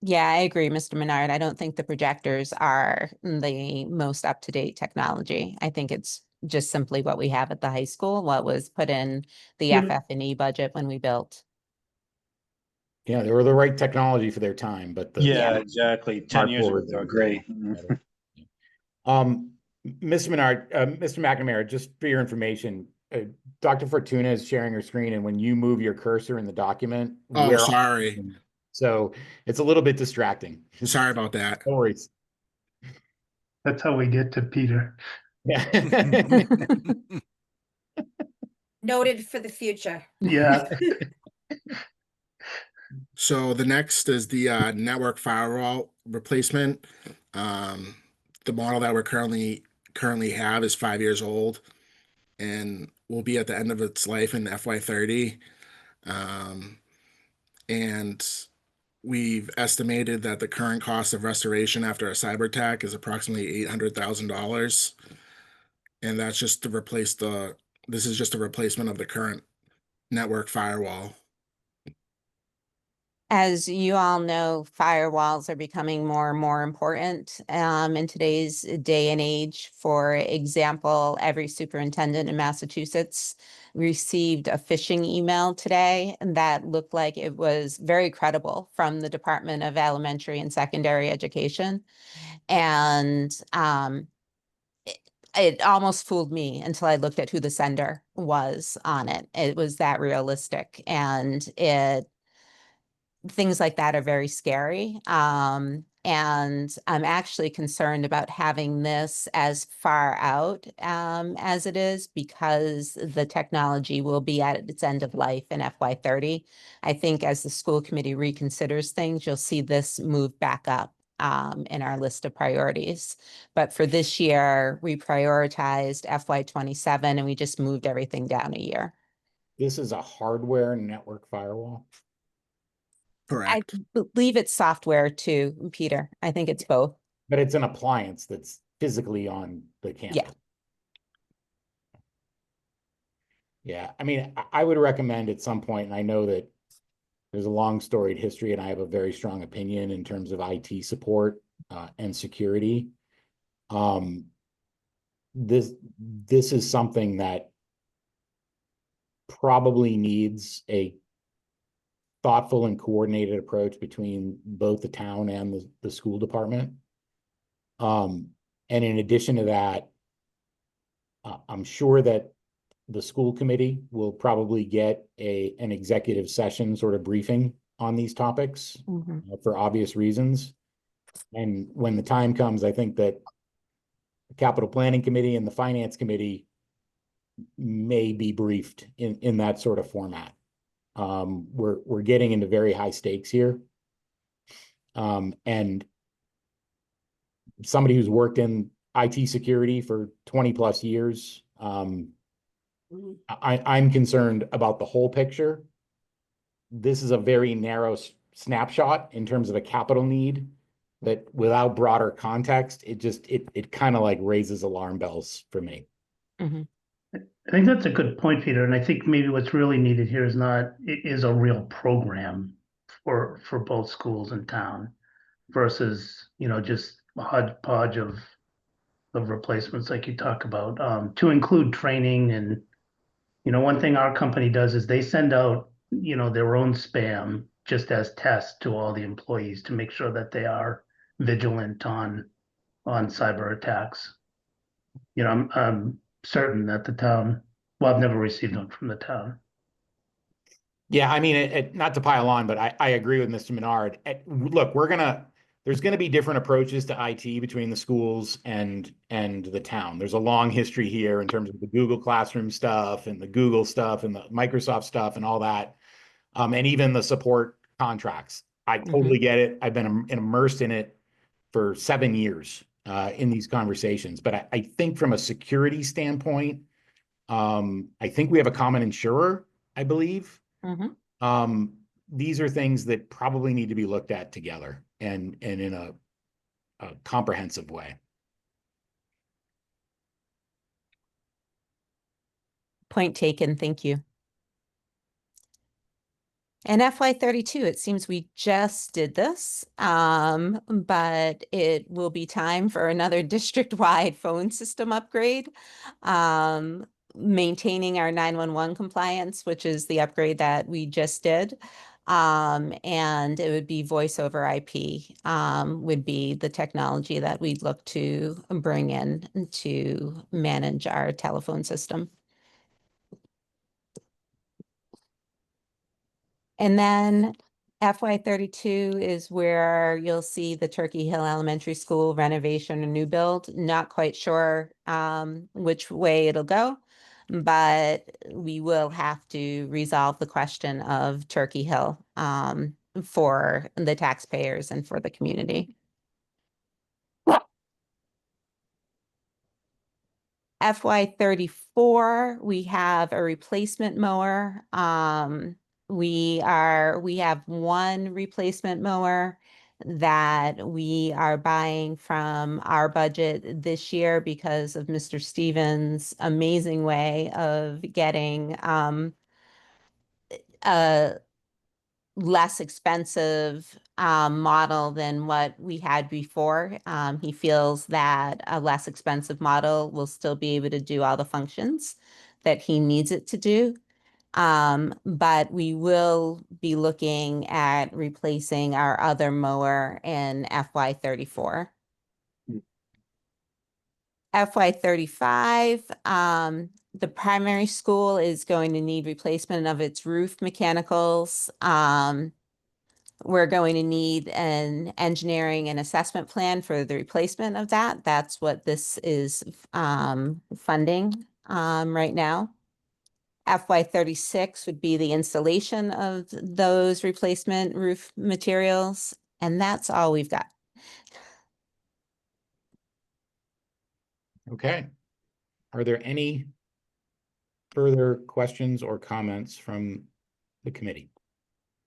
Yeah, I agree, Mr. Menard. I don't think the projectors are the most up-to-date technology. I think it's just simply what we have at the high school, what was put in the Yeah. FF&E budget when we built. Yeah, they were the right technology for their time, but the Yeah, exactly. 10 years ago, hardcore they were was great. better. Mr. Menard, Mr. McNamara, just for your information, Dr. Fortuna is sharing her screen, and when you move your cursor in the document, Oh, we're sorry. so it's a little bit distracting. Sorry about that. No worries. That's how we get to Peter. Yeah. Noted for the future. Yeah. So the next is the network firewall replacement. The model that we're currently have is 5 years old and will be at the end of its life in FY30. And we've estimated that the current cost of restoration after a cyber attack is approximately $800,000. And that's just to replace this is just a replacement of the current network firewall. As you all know, firewalls are becoming more and more important in today's day and age. For example, every superintendent in Massachusetts received a phishing email today that looked like it was very credible from the Department of Elementary and Secondary Education. And it almost fooled me until I looked at who the sender was on it. It was that realistic, and things like that are very scary. And I'm actually concerned about having this as far out as it is, because the technology will be at its end of life in FY30. I think as the school committee reconsiders things, you'll see this move back up in our list of priorities. But for this year, we prioritized FY27 and we just moved everything down a year. This is a hardware network firewall. I Correct. believe it's software too, Peter. I think it's both. But it's an appliance that's physically on the campus. Yeah, I mean, I would recommend at some point, and I know that there's a long storied history and I have a very strong opinion in terms of IT support and security. This is something that probably needs a thoughtful and coordinated approach between both the town and the school department. And in addition to that, I'm sure that the school committee will probably get an executive session sort of briefing on these topics for obvious reasons. And when the time comes, I think that the capital planning committee and the finance committee may be briefed in that sort of format. We're getting into very high stakes here. And somebody who's worked in IT security for 20 plus years, I'm concerned about the whole picture. This is a very narrow snapshot in terms of a capital need that without broader context, it kind of like raises alarm bells for me. I think that's a good point, Peter. And I think maybe what's really needed here is a real program for both schools in town versus, just a hodgepodge of replacements like you talk about, to include training. And, one thing our company does is they send out, their own spam just as tests to all the employees to make sure that they are vigilant on cyber attacks. I'm certain that the town, well, I've never received one from the town. Yeah, I mean, not to pile on, but I agree with Mr. Menard. Look, there's going to be different approaches to IT between the schools and the town. There's a long history here in terms of the Google Classroom stuff and the Google stuff and the Microsoft stuff and all that, and even the support contracts. I totally get it. I've been immersed in it for 7 years in these conversations. But I think from a security standpoint, I think we have a common insurer, I believe. These are things that probably need to be looked at together and in a comprehensive way. Point taken. Thank you. And FY32, it seems we just did this, but it will be time for another district-wide phone system upgrade. Maintaining our 911 compliance, which is the upgrade that we just did. And it would be voice over IP, would be the technology that we'd look to bring in to manage our telephone system. And then FY32 is where you'll see the Turkey Hill Elementary School renovation or new build. Not quite sure which way it'll go, but we will have to resolve the question of Turkey Hill for the taxpayers and for the community. FY34, we have a replacement mower. We have one replacement mower that we are buying from our budget this year because of Mr. Stevens' amazing way of getting a less expensive model than what we had before. He feels that a less expensive model will still be able to do all the functions that he needs it to do. But we will be looking at replacing our other mower in FY34. FY35, the primary school is going to need replacement of its roof mechanicals. We're going to need an engineering and assessment plan for the replacement of that. That's what this is funding right now. FY36 would be the installation of those replacement roof materials, and that's all we've got. Okay. Are there any further questions or comments from the committee?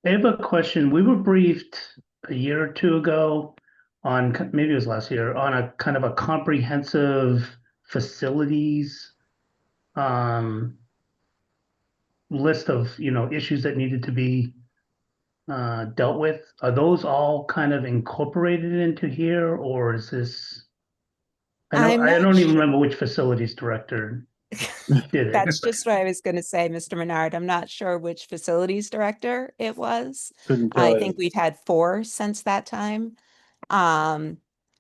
I have a question. We were briefed a year or two ago on, maybe it was last year, on a kind of a comprehensive facilities list of, issues that needed to be dealt with. Are those all kind of incorporated into here, or is this? I I'm don't not even sure. remember which facilities director did it. That's just what I was going to say, Mr. Menard. I'm not sure which facilities director it was. Couldn't I tell think you. we've had 4 since that time.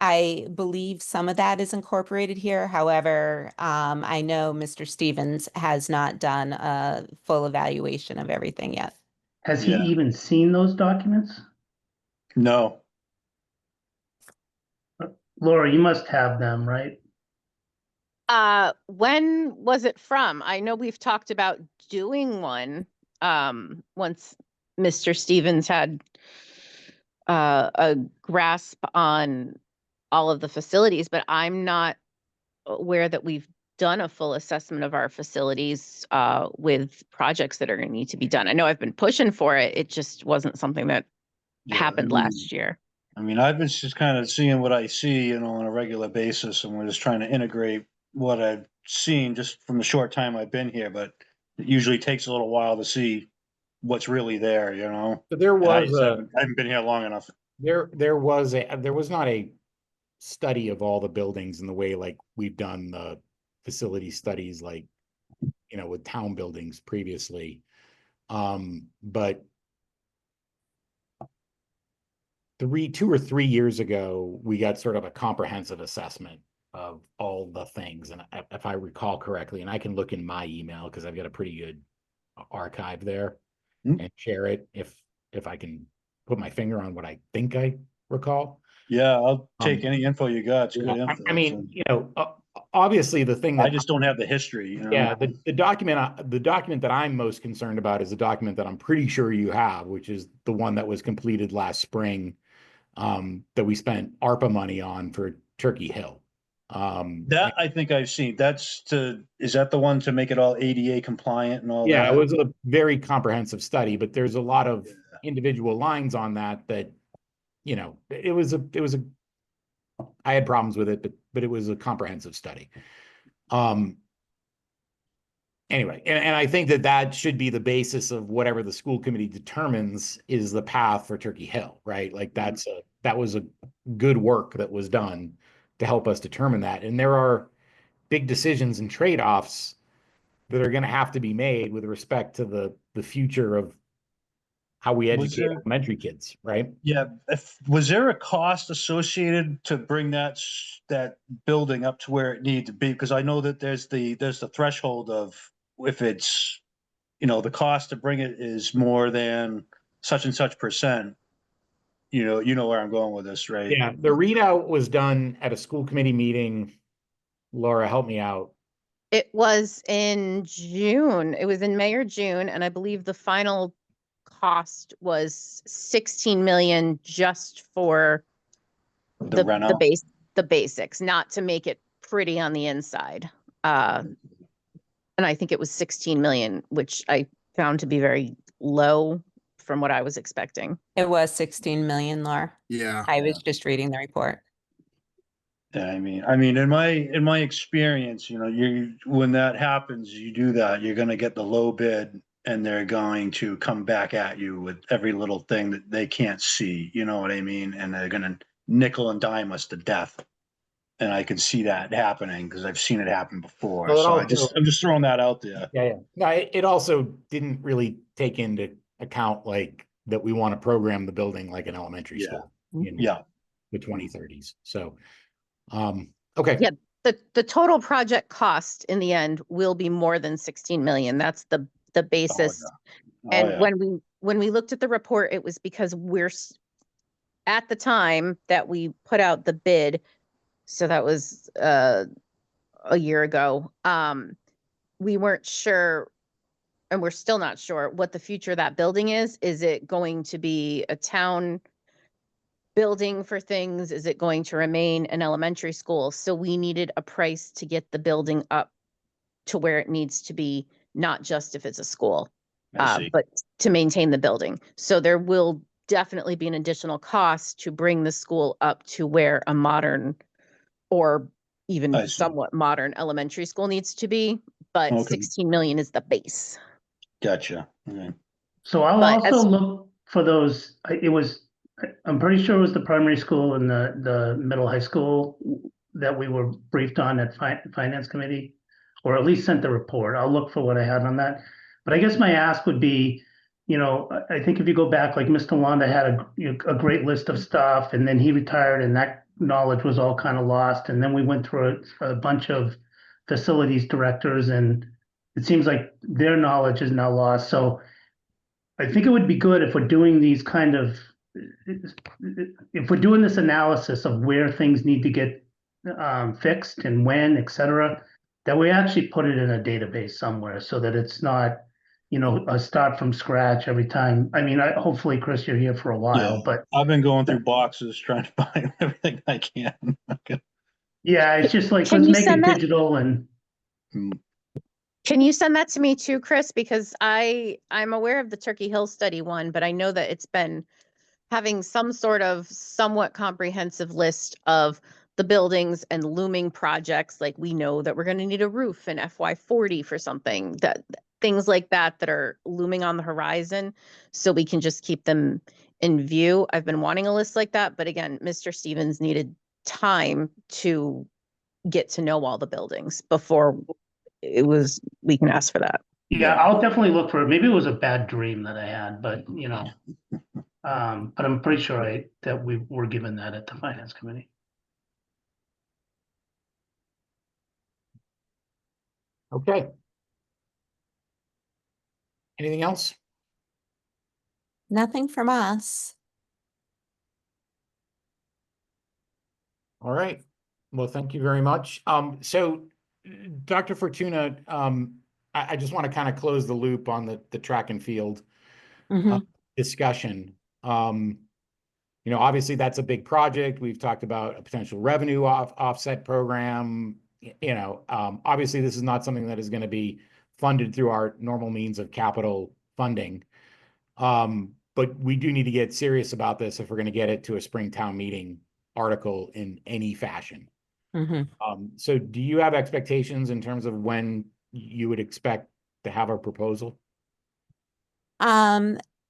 I believe some of that is incorporated here. However, I know Mr. Stevens has not done a full evaluation of everything yet. Has he Yeah. even seen those documents? No, Laura, you must have them, right? When was it from? I know we've talked about doing one, once Mr. Stevens had a grasp on all of the facilities, but I'm not aware that we've done a full assessment of our facilities, with projects that are gonna need to be done. I know I've been pushing for it. It just wasn't something that yeah, happened last year. I mean, I've been just kind of seeing what I see, on a regular basis, and we're just trying to integrate what I've seen just from the short time I've been here, but it usually takes a little while to see what's really there, So there And I was just a, haven't been here long enough. there was not a study of all the buildings in the way like we've done the facility studies like, with town buildings previously. But 2 or 3 years ago, we got sort of a comprehensive assessment of all the things. And if I recall correctly, and I can look in my email because I've got a pretty good archive there and share it if I can put my finger on what I think I recall. Yeah, I'll take any info you got. It's good I info. mean, obviously the thing I that just don't have the history, yeah, the document that I'm most concerned about is the document that I'm pretty sure you have, which is the one that was completed last spring, that we spent ARPA money on for Turkey Hill. That I think I've seen. Is that the one to make it all ADA compliant and all Yeah, that? it was a very comprehensive study, but there's a lot of individual lines on that, it was a, I had problems with it, but it was a comprehensive study. Anyway, and I think that should be the basis of whatever the school committee determines is the path for Turkey Hill, right? Like that was a good work that was done to help us determine that. And there are big decisions and trade-offs that are going to have to be made with respect to the future of how we educate elementary kids, right? Yeah. Was there a cost associated to bring that building up to where it needed to be? Because I know that there's the threshold of if it's, the cost to bring it is more than such and such percent. You know where I'm going with this, right? Yeah, the readout was done at a school committee meeting. Laura, help me out. It was in June. It was in May or June, and I believe the final cost was 16 million just for The reno? the basics, not to make it pretty on the inside. And I think it was 16 million, which I found to be very low from what I was expecting. It was 16 million, Laura. Yeah. I was just reading the report. Yeah, I mean, in my experience, when that happens, you do that, you're gonna get the low bid and they're going to come back at you with every little thing that they can't see, you know what I mean? And they're gonna nickel and dime us to death. And I can see that happening because I've seen it happen before. Well, So I'm just throwing that out there. Yeah. No, it also didn't really take into account like that we want to program the building like an elementary school in the 2030s. So, okay. Yeah, the total project cost in the end will be more than 16 million. That's the basis. And when we looked at the report, it was because at the time that we put out the bid, so that was a year ago, we weren't sure, and we're still not sure what the future of that building is. Is it going to be a town building for things? Is it going to remain an elementary school? So we needed a price to get the building up to where it needs to be, not just if it's a school, I see. but to maintain the building. So there will definitely be an additional cost to bring the school up to where a modern or I even see. somewhat modern elementary school needs to be, but Okay. 16 million is the base. Gotcha. Okay. So I'll But also as- look for those, I'm pretty sure it was the primary school and the middle high school that we were briefed on at finance committee, or at least sent the report. I'll look for what I had on that. But I guess my ask would be, I think if you go back, like Mr. Wanda had a great list of stuff, and then he retired and that knowledge was all kind of lost. And then we went through a bunch of facilities directors, and it seems like their knowledge is now lost. So I think it would be good if we're doing these if we're doing this analysis of where things need to get fixed and when, et cetera, that we actually put it in a database somewhere so that it's not, a start from scratch every time. I mean, hopefully, Chris, you're here for a while, Yeah. but I've been going through boxes trying to find everything I can. Okay. yeah, it's just like, Can let's you make it send that- digital and. Can you send that to me too, Chris? Because I'm aware of the Turkey Hill study one, but I know that it's been having some sort of somewhat comprehensive list of the buildings and looming projects. Like we know that we're going to need a roof in FY40 for something, that things like that are looming on the horizon, so we can just keep them in view. I've been wanting a list like that, but again, Mr. Stevens needed time to get to know all the buildings before we can ask for that. Yeah, I'll definitely look for it. Maybe it was a bad dream that I had, but but I'm pretty sure that we were given that at the finance committee. Okay. Anything else? Nothing from us. All right. Well, thank you very much. So Dr. Fortuna, I just want to kind of close the loop on the track and field Mhm. discussion. Obviously that's a big project. We've talked about a potential revenue offset program. Obviously this is not something that is going to be funded through our normal means of capital funding. But we do need to get serious about this if we're going to get it to a spring town meeting article in any fashion. Mhm. So do you have expectations in terms of when you would expect to have a proposal?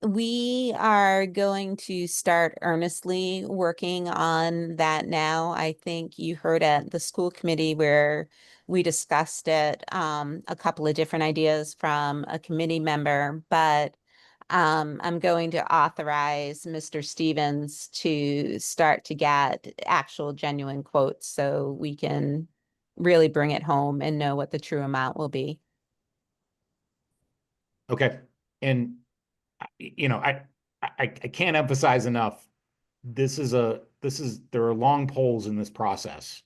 We are going to start earnestly working on that now. I think you heard at the school committee where we discussed it, a couple of different ideas from a committee member, but I'm going to authorize Mr. Stevens to start to get actual genuine quotes so we can really bring it home and know what the true amount will be. Okay. And I can't emphasize enough. There are long poles in this process.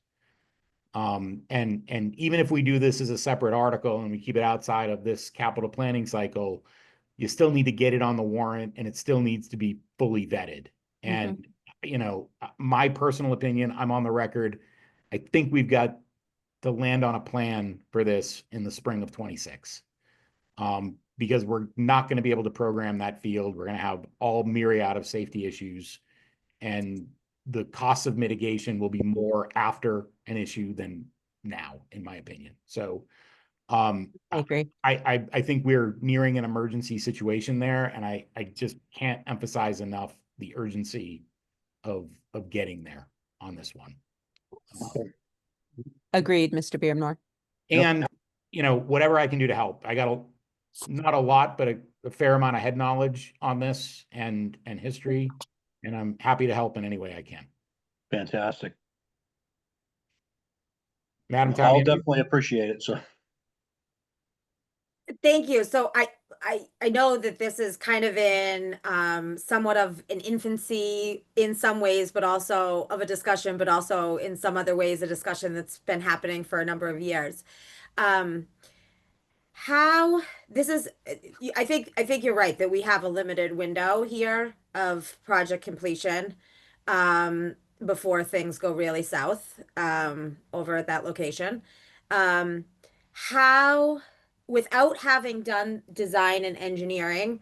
And even if we do this as a separate article and we keep it outside of this capital planning cycle, you still need to get it on the warrant and it still needs to be fully vetted. And, my personal opinion, I'm on the record. I think we've got to land on a plan for this in the spring of 26. Because we're not going to be able to program that field. We're going to have all myriad of safety issues, and the cost of mitigation will be more after an issue than now, in my opinion. So I agree. I think we're nearing an emergency situation there, and I just can't emphasize enough the urgency of getting there on this one. Agreed, Mr. Beardmore. And whatever I can do to help. I got not a lot, but a fair amount of head knowledge on this and history, and I'm happy to help in any way I can. Fantastic. Madam I'll Town. definitely appreciate it. So Thank you. So I know that this is kind of in somewhat of an infancy in some ways, but also of a discussion, but also in some other ways, a discussion that's been happening for a number of years. How this is, I think you're right that we have a limited window here of project completion. before things go really south, over at that location. Um, how, without having done design and engineering,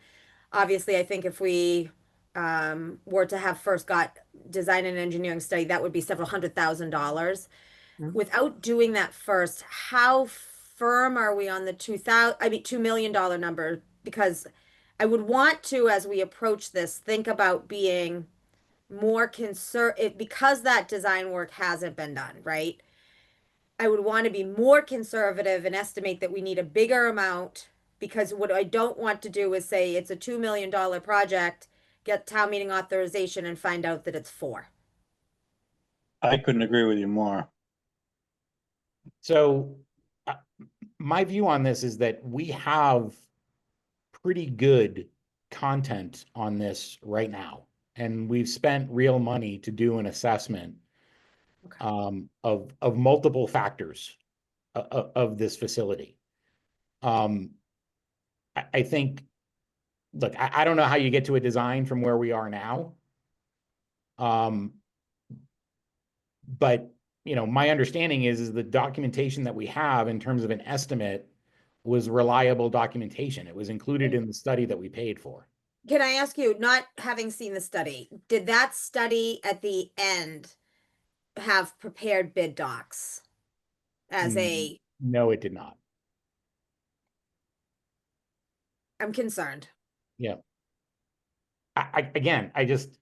obviously, I think if we were to have first got design and engineering study, that would be several $100,000. Mhm. Without doing that first, how firm are we on the $2 million number? Because I would want to, as we approach this, think about being more because that design work hasn't been done, right? I would want to be more conservative and estimate that we need a bigger amount, because what I don't want to do is say it's a $2 million project, get town meeting authorization and find out that it's 4. I couldn't agree with you more. So my view on this is that we have pretty good content on this right now. And we've spent real money to do an assessment of multiple factors of this facility. I think, look, I don't know how you get to a design from where we are now. But my understanding is the documentation that we have in terms of an estimate was reliable documentation. It was included in the study that we paid for. Can I ask you, not having seen the study, did that study at the end have prepared bid docs as No, it did not. I'm concerned. Yeah. I just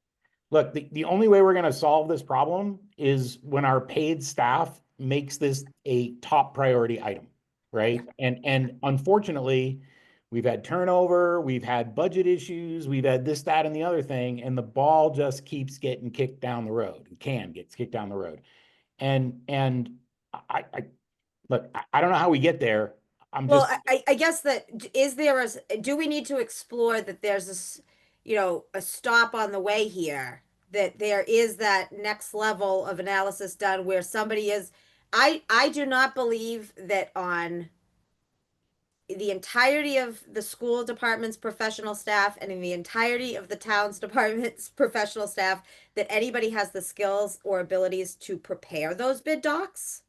look, the only way we're going to solve this problem is when our paid staff makes this a top priority item, right? And unfortunately, we've had turnover, we've had budget issues, we've had this, that, and the other thing, and the ball just keeps getting kicked down the road. It gets kicked down the road. And I look, I don't know how we get there. Well, I guess that do we need to explore that there's this, a stop on the way here, that there is that next level of analysis done where somebody is, I do not believe that on the entirety of the school department's professional staff and in the entirety of the town's department's professional staff, that anybody has the skills or abilities to prepare those bid docs.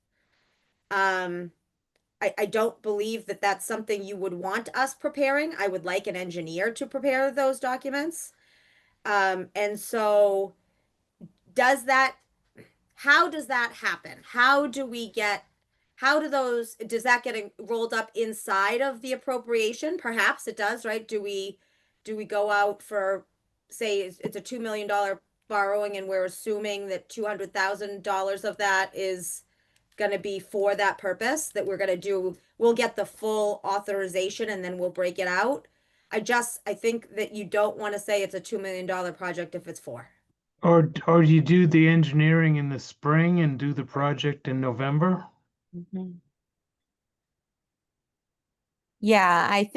I don't believe that that's something you would want us preparing. I would like an engineer to prepare those documents. And so how does that happen? Does that get rolled up inside of the appropriation? Perhaps it does, right? Do we go out for, say, it's a $2 million borrowing and we're assuming that $200,000 of that is going to be for that purpose, that we'll get the full authorization and then we'll break it out. I think that you don't want to say it's a $2 million project if it's 4. Or you do the engineering in the spring and do the project in November? Yeah, I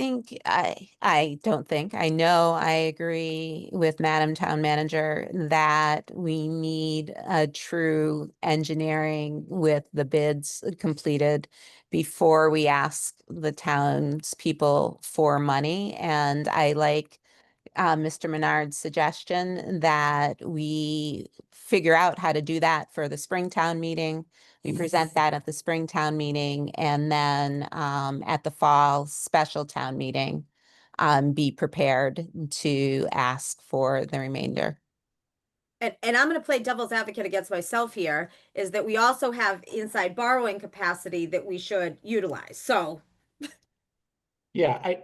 know I agree with Madam Town Manager that we need a true engineering with the bids completed before we ask the townspeople for money. And I like Mr. Menard's suggestion that we figure out how to do that for the Springtown meeting. We present that at the Springtown meeting, and then at the fall special town meeting, be prepared to ask for the remainder. And I'm going to play devil's advocate against myself here, is that we also have inside borrowing capacity that we should utilize. So yeah,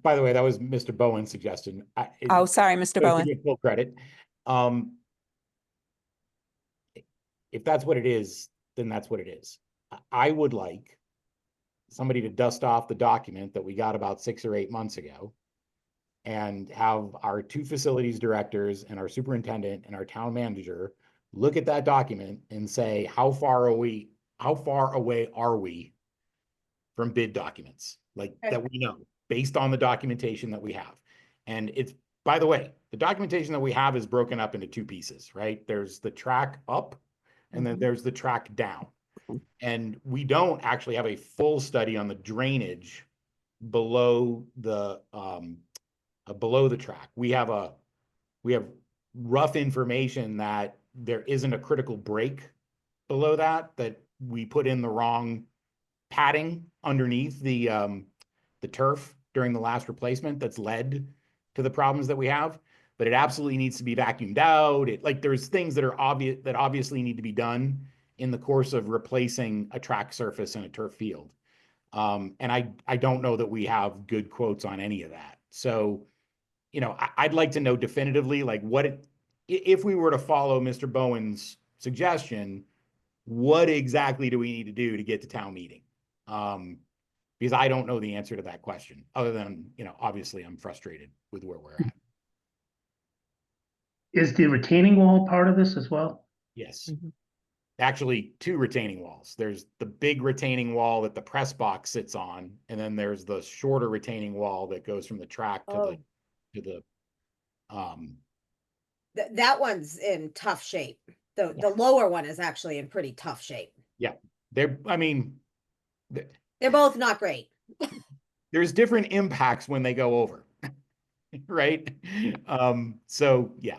by the way, that was Mr. Bowen's suggestion. Oh, sorry, Mr. Bowen. To get full credit. If that's what it is, then that's what it is. I would like somebody to dust off the document that we got about 6 or 8 months ago and have our 2 facilities directors and our superintendent and our town manager look at that document and say, how far away are we from bid documents that we know based on the documentation that we have. And it's, by the way, the documentation that we have is broken up into 2 pieces, right? There's the track up and then there's the track down. And we don't actually have a full study on the drainage below the track. We have rough information that there isn't a critical break below that we put in the wrong padding underneath the turf during the last replacement that's led to the problems that we have. But it absolutely needs to be vacuumed out. There's things that are obvious that obviously need to be done in the course of replacing a track surface in a turf field. And I don't know that we have good quotes on any of that. So, I'd like to know definitively, if we were to follow Mr. Bowen's suggestion, what exactly do we need to do to get to town meeting? Because I don't know the answer to that question, other than, obviously I'm frustrated with where we're at. Is the retaining wall part of this as well? Yes. Mhm. Actually, 2 retaining walls. There's the big retaining wall that the press box sits on, and then there's the shorter retaining wall that goes from the track to the That one's in tough shape. The lower one is actually in pretty tough shape. they're They're both not great. there's different impacts when they go over. Right? So yeah.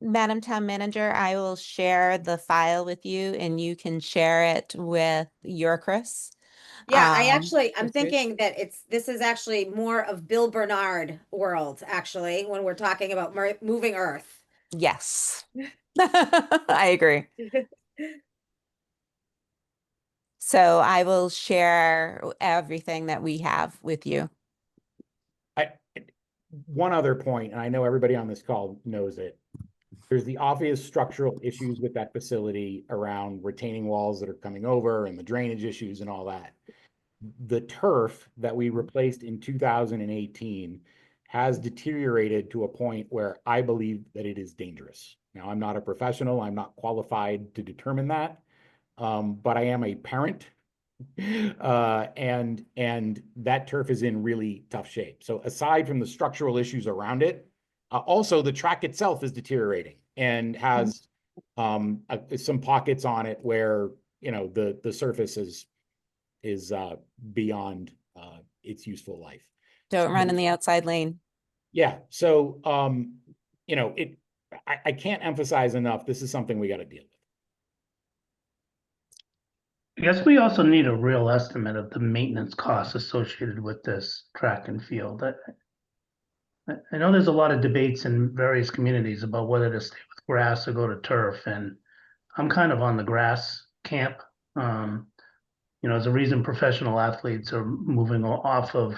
Madam Town Manager, I will share the file with you and you can share it with your Chris. Yeah, I'm Richard. thinking that this is actually more of Bill Bernard world, actually, when we're talking about moving Earth. Yes. I agree. So I will share everything that we have with you. One other point, and I know everybody on this call knows it. There's the obvious structural issues with that facility around retaining walls that are coming over and the drainage issues and all that. The turf that we replaced in 2018 has deteriorated to a point where I believe that it is dangerous. Now, I'm not a professional. I'm not qualified to determine that. But I am a parent. And that turf is in really tough shape. So aside from the structural issues around it, also the track itself is deteriorating and has some pockets on it where the surface is beyond its useful life. Don't run in the outside lane. Yeah. So I can't emphasize enough, this is something we got to deal with. I guess we also need a real estimate of the maintenance costs associated with this track and field. I know there's a lot of debates in various communities about whether to stay with grass or go to turf, and I'm kind of on the grass camp. There's a reason professional athletes are moving off of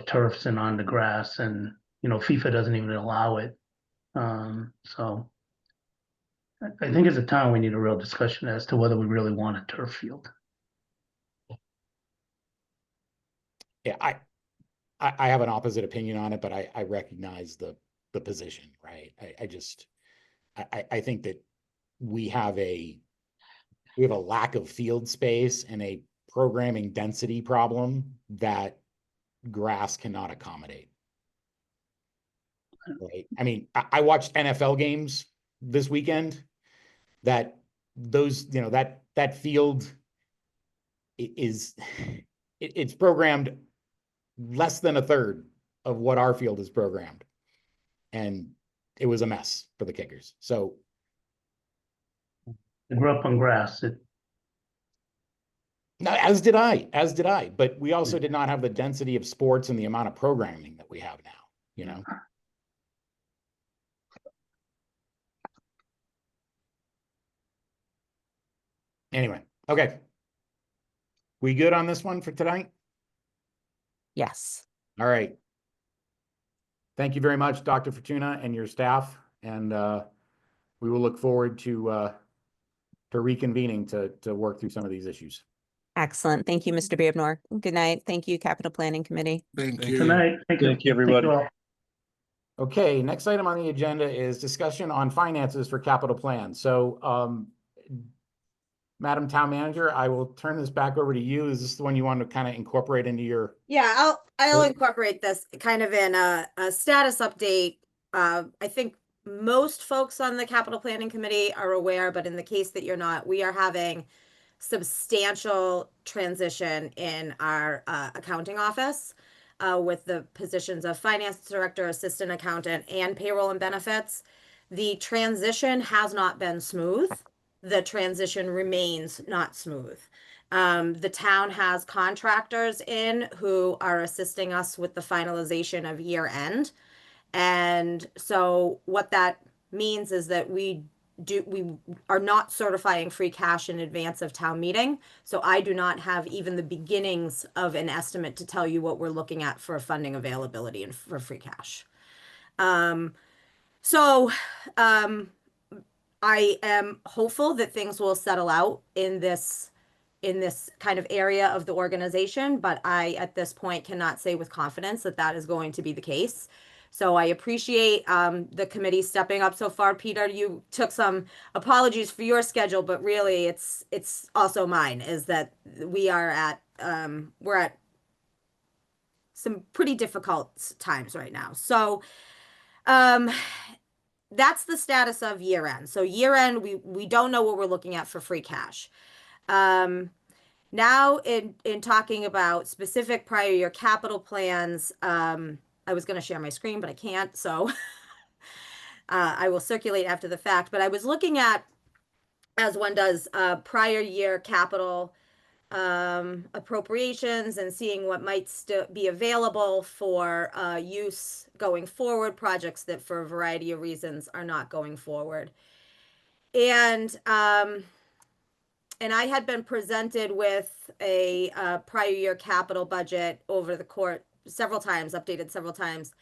turfs and onto grass, and FIFA doesn't even allow it. So I think as a town, we need a real discussion as to whether we really want a turf field. Yeah, I have an opposite opinion on it, but I recognize the position, right? I think that we have a lack of field space and a programming density problem that grass cannot accommodate. Right? I mean, I watched NFL games this weekend. That field is it's programmed less than a third of what our field is programmed, and it was a mess for the Kickers. So I grew up on grass. no, as did I, but we also did not have the density of sports and the amount of programming that we have now, Anyway, okay. We good on this one for tonight? Yes. All right. Thank you very much, Dr. Fortuna and your staff. And we will look forward to reconvening to work through some of these issues. Excellent. Thank you, Mr. Beardmore. Good night. Thank you, Capital Planning Committee. Thank Thank you. Good night. Thank you. Thank you, everybody. all. Okay, next item on the agenda is discussion on finances for capital plan. So, Madam Town Manager, I will turn this back over to you. Is this the one you want to kind of incorporate into your? Yeah, I'll Sure. incorporate this kind of in a status update. I think most folks on the capital planning committee are aware, but in the case that you're not, we are having substantial transition in our accounting office. with the positions of finance director, assistant accountant, and payroll and benefits. The transition has not been smooth. The transition remains not smooth. The town has contractors in who are assisting us with the finalization of year end. And so what that means is that we are not certifying free cash in advance of town meeting. So I do not have even the beginnings of an estimate to tell you what we're looking at for funding availability and for free cash. I am hopeful that things will settle out in this kind of area of the organization, but I, at this point, cannot say with confidence that that is going to be the case. So I appreciate the committee stepping up so far. Peter, you took some apologies for your schedule, but really it's also mine, is that we're at some pretty difficult times right now. So that's the status of year end. So year end, we don't know what we're looking at for free cash. Now in talking about specific prior year capital plans, I was going to share my screen, but I can't. So I will circulate after the fact, but I was looking at, as one does, prior year capital appropriations and seeing what might still be available for use going forward, projects that for a variety of reasons are not going forward. And I had been presented with a prior year capital budget over the course several times, updated several times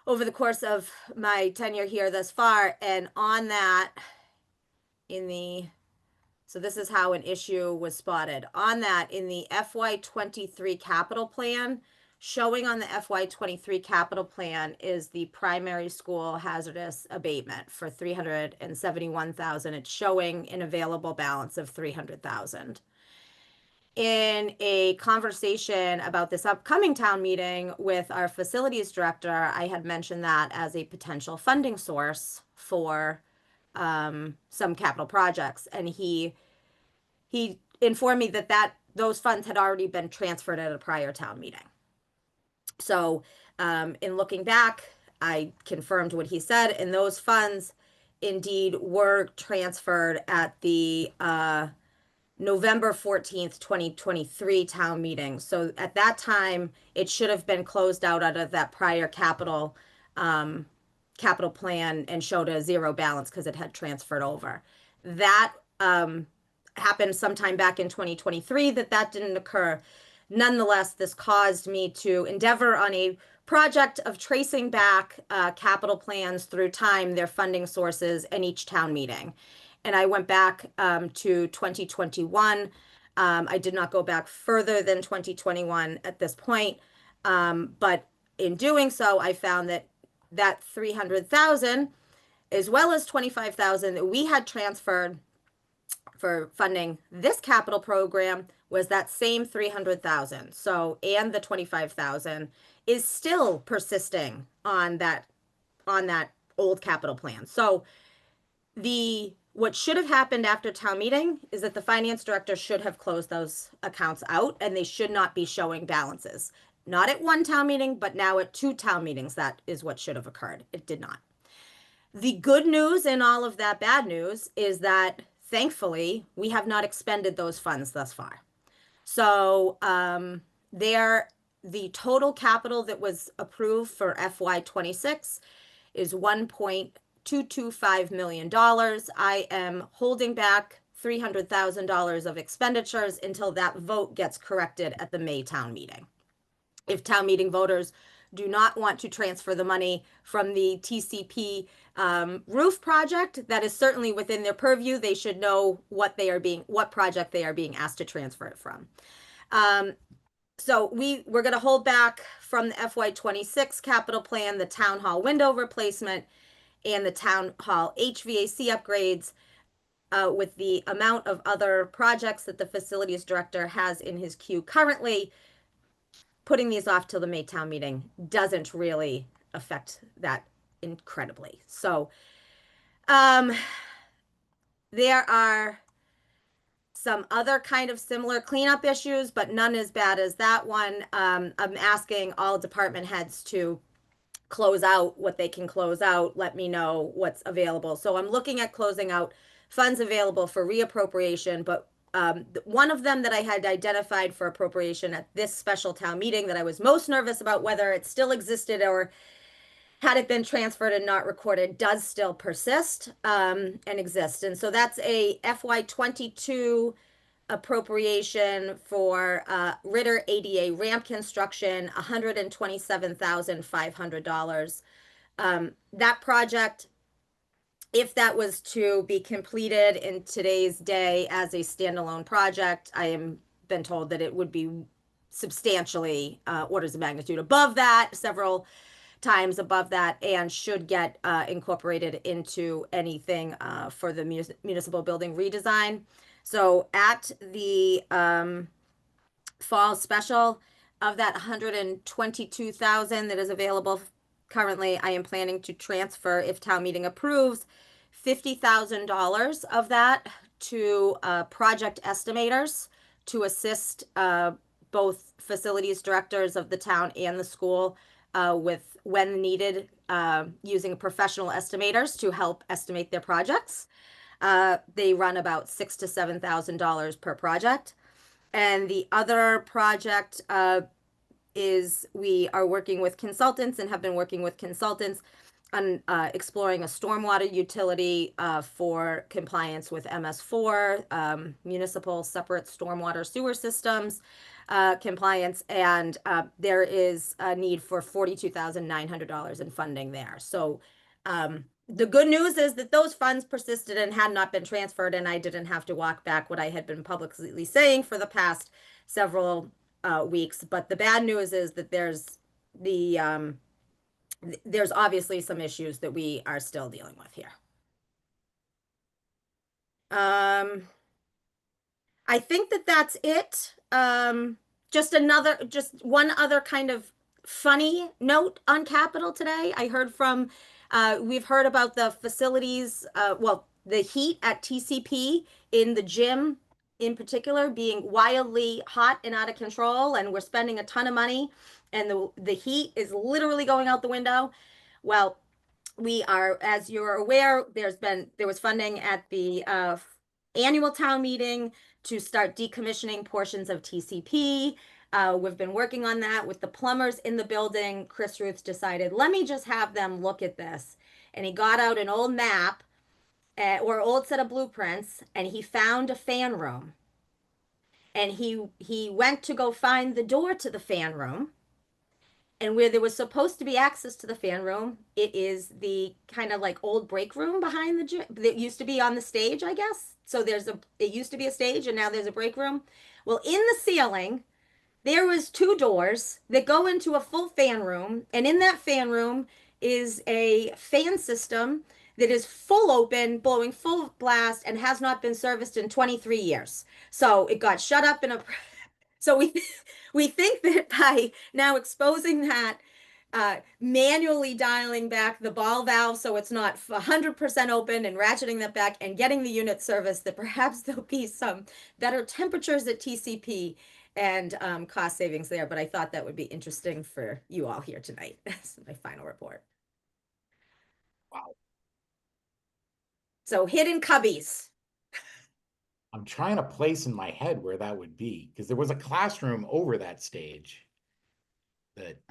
over the course of my tenure here thus far. And on that, so this is how an issue was spotted. On that, in the FY23 capital plan, showing on the FY23 capital plan is the primary school hazardous abatement for $371,000. It's showing an available balance of $300,000. In a conversation about this upcoming town meeting with our facilities director, I had mentioned that as a potential funding source for some capital projects, and he informed me that those funds had already been transferred at a prior town meeting. So in looking back, I confirmed what he said, and those funds indeed were transferred at the November 14th, 2023 town meeting. So at that time, it should have been closed out of that prior capital plan and showed a zero balance because it had transferred over. That happened sometime back in 2023 that didn't occur. Nonetheless, this caused me to endeavor on a project of tracing back capital plans through time, their funding sources, and each town meeting. And I went back to 2021. I did not go back further than 2021 at this point. But in doing so, I found that $300,000, as well as $25,000 that we had transferred for funding this capital program, was that same $300,000. So, and the $25,000 is still persisting on that old capital plan. So what should have happened after town meeting is that the finance director should have closed those accounts out, and they should not be showing balances. Not at one town meeting, but now at 2 town meetings. That is what should have occurred. It did not. The good news in all of that bad news is that, thankfully, we have not expended those funds thus far. So the total capital that was approved for FY26 is $1.225 million. I am holding back $300,000 of expenditures until that vote gets corrected at the May town meeting. If town meeting voters do not want to transfer the money from the TCP roof project, that is certainly within their purview. They should know what project they are being asked to transfer it from. So we're going to hold back from the FY26 capital plan, the town hall window replacement and the town hall HVAC upgrades, with the amount of other projects that the facilities director has in his queue currently. Putting these off till the May town meeting doesn't really affect that incredibly. So there are some other kind of similar cleanup issues, but none as bad as that one. I'm asking all department heads to close out what they can close out. Let me know what's available. So I'm looking at closing out funds available for reappropriation, but one of them that I had identified for appropriation at this special town meeting that I was most nervous about whether it still existed or had it been transferred and not recorded does still persist and exist. And so that's a FY22 appropriation for Ritter ADA ramp construction, $127,500. That project, if that was to be completed in today's day as a standalone project, I am been told that it would be substantially orders of magnitude above that, several times above that, and should get incorporated into anything for the municipal building redesign. So at the fall special, of that 122,000 that is available currently, I am planning to transfer, if town meeting approves, $50,000 of that to project estimators to assist both facilities directors of the town and the school with, when needed, using professional estimators to help estimate their projects. They run about $6,000 to $7,000 per project. And the other project is we are working with consultants and have been working with consultants on exploring a stormwater utility for compliance with MS4, municipal separate stormwater sewer systems compliance, and there is a need for $42,900 in funding there. So the good news is that those funds persisted and had not been transferred, and I didn't have to walk back what I had been publicly saying for the past several weeks. But the bad news is that there's there's obviously some issues that we are still dealing with here. I think that that's it. Just one other kind of funny note on Capitol today. I heard from, we've heard about the facilities, well, the heat at TCP in the gym in particular being wildly hot and out of control, and we're spending a ton of money, and the heat is literally going out the window. Well, we are, as you're aware, there was funding at the annual town meeting to start decommissioning portions of TCP. We've been working on that with the plumbers in the building. Chris Ruth decided, let me just have them look at this. And he got out an old map or old set of blueprints, and he found a fan room. And he went to go find the door to the fan room. And where there was supposed to be access to the fan room, it is the kind of like old break room behind the gym that used to be on the stage, I guess. So it used to be a stage, and now there's a break room. Well, in the ceiling, there was 2 doors that go into a full fan room. And in that fan room is a fan system that is full open, blowing full blast, and has not been serviced in 23 years. So it got shut up in a, so we think that by now exposing that, manually dialing back the ball valve so it's not 100% open and ratcheting that back and getting the unit service, that perhaps there'll be some better temperatures at TCP and cost savings there. But I thought that would be interesting for you all here tonight. That's my final report. Wow. So hidden cubbies. I'm trying to place in my head where that would be, because there was a classroom over that stage.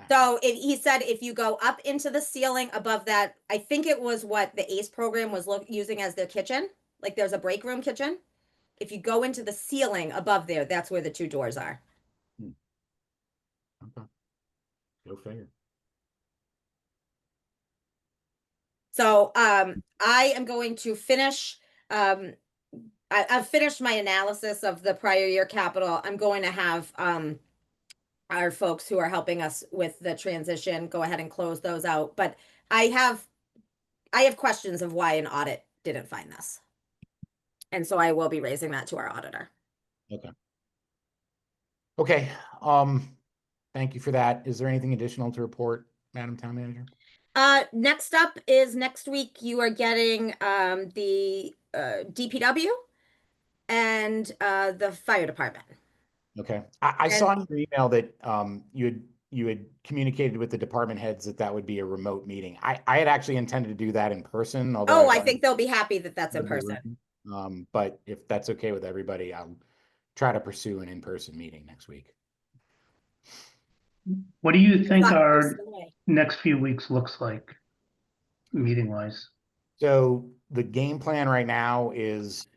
So he said if you go up into the ceiling above that, I think it was what the ACE program was using as their kitchen. Like there's a break room kitchen. If you go into the ceiling above there, that's where the 2 doors are. Okay. Go figure. So I am going to finish, I've finished my analysis of the prior year capital. I'm going to have our folks who are helping us with the transition go ahead and close those out. But I have questions of why an audit didn't find this. And so I will be raising that to our auditor. Okay. Okay. Thank you for that. Is there anything additional to report, Madam Town Manager? Next up is next week you are getting the DPW and the fire department. Okay. I saw And- in your email that you had communicated with the department heads that that would be a remote meeting. I had actually intended to do that in person, although Oh, I think they'll be happy that that's in That'd be person. But if that's okay with everybody, I'll try to pursue an in-person meeting next week. What do you think Not our close to the way. next few weeks looks like, meeting wise? So the game plan right now is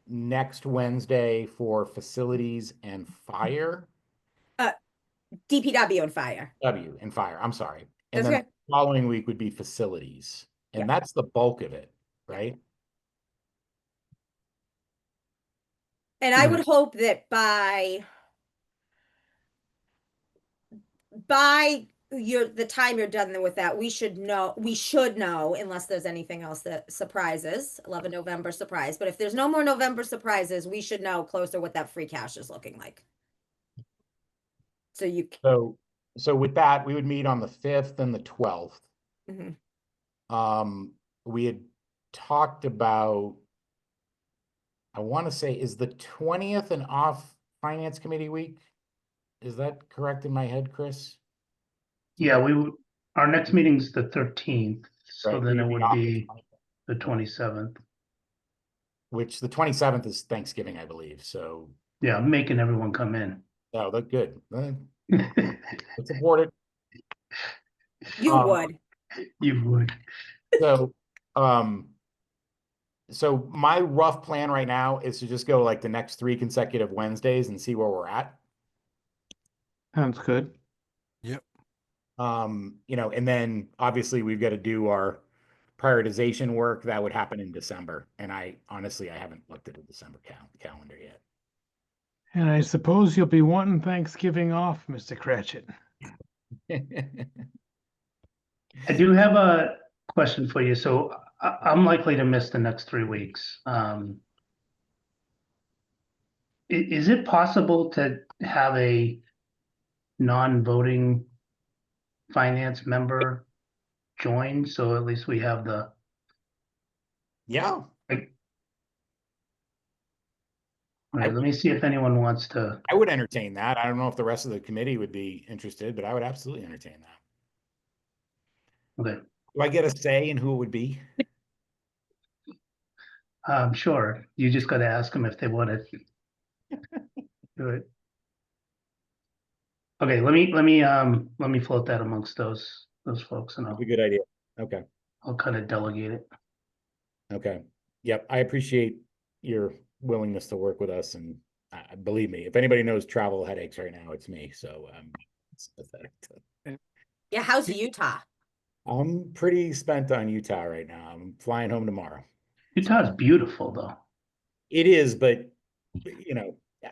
next Wednesday for facilities and fire. DPW and fire. I'm sorry. And That's then okay. the following week would be facilities. And Yeah. that's the bulk of it, right? And I Mhm. would hope that by the time you're done with that, we should know, unless there's anything else that surprises, 11 November surprise. But if there's no more November surprises, we should know closer what that free cash is looking like. So you, So with that, we would meet on the 5th and the 12th. Mhm. We had talked about, I want to say, is the 20th an off finance committee week? Is that correct in my head, Chris? Yeah, our next meeting's the 13th, so Right, then we it would would off be the 20th, the 27th. which the 27th is Thanksgiving, I believe. So, Yeah, I'm making everyone come in. oh, that's good. It's supported. you would. You would. So, so my rough plan right now is to just go like the next 3 consecutive Wednesdays and see where we're at. Sounds good. And then obviously we've got to do our prioritization work that would happen in December. And I haven't looked at the December calendar yet. And I suppose you'll be wanting Thanksgiving off, Mr. Cratchit. I do have a question for you. So I'm likely to miss the next 3 weeks. Is it possible to have a non-voting finance member join? So at least we have the, Yeah. like, all right, let me see if anyone wants to. I would entertain that. I don't know if the rest of the committee would be interested, but I would absolutely entertain that. Okay, Do I get a say in who it would be? sure. You just got to ask them if they want to do it. Okay, let me float that amongst those folks, and That's a good idea. Okay. I'll kind of delegate it. Okay. Yep. I appreciate your willingness to work with us. And believe me, if anybody knows travel headaches right now, it's me. So I'm sympathetic to. Yeah, how's Utah? I'm pretty spent on Utah right now. I'm flying home tomorrow. Utah's beautiful, though. It is, but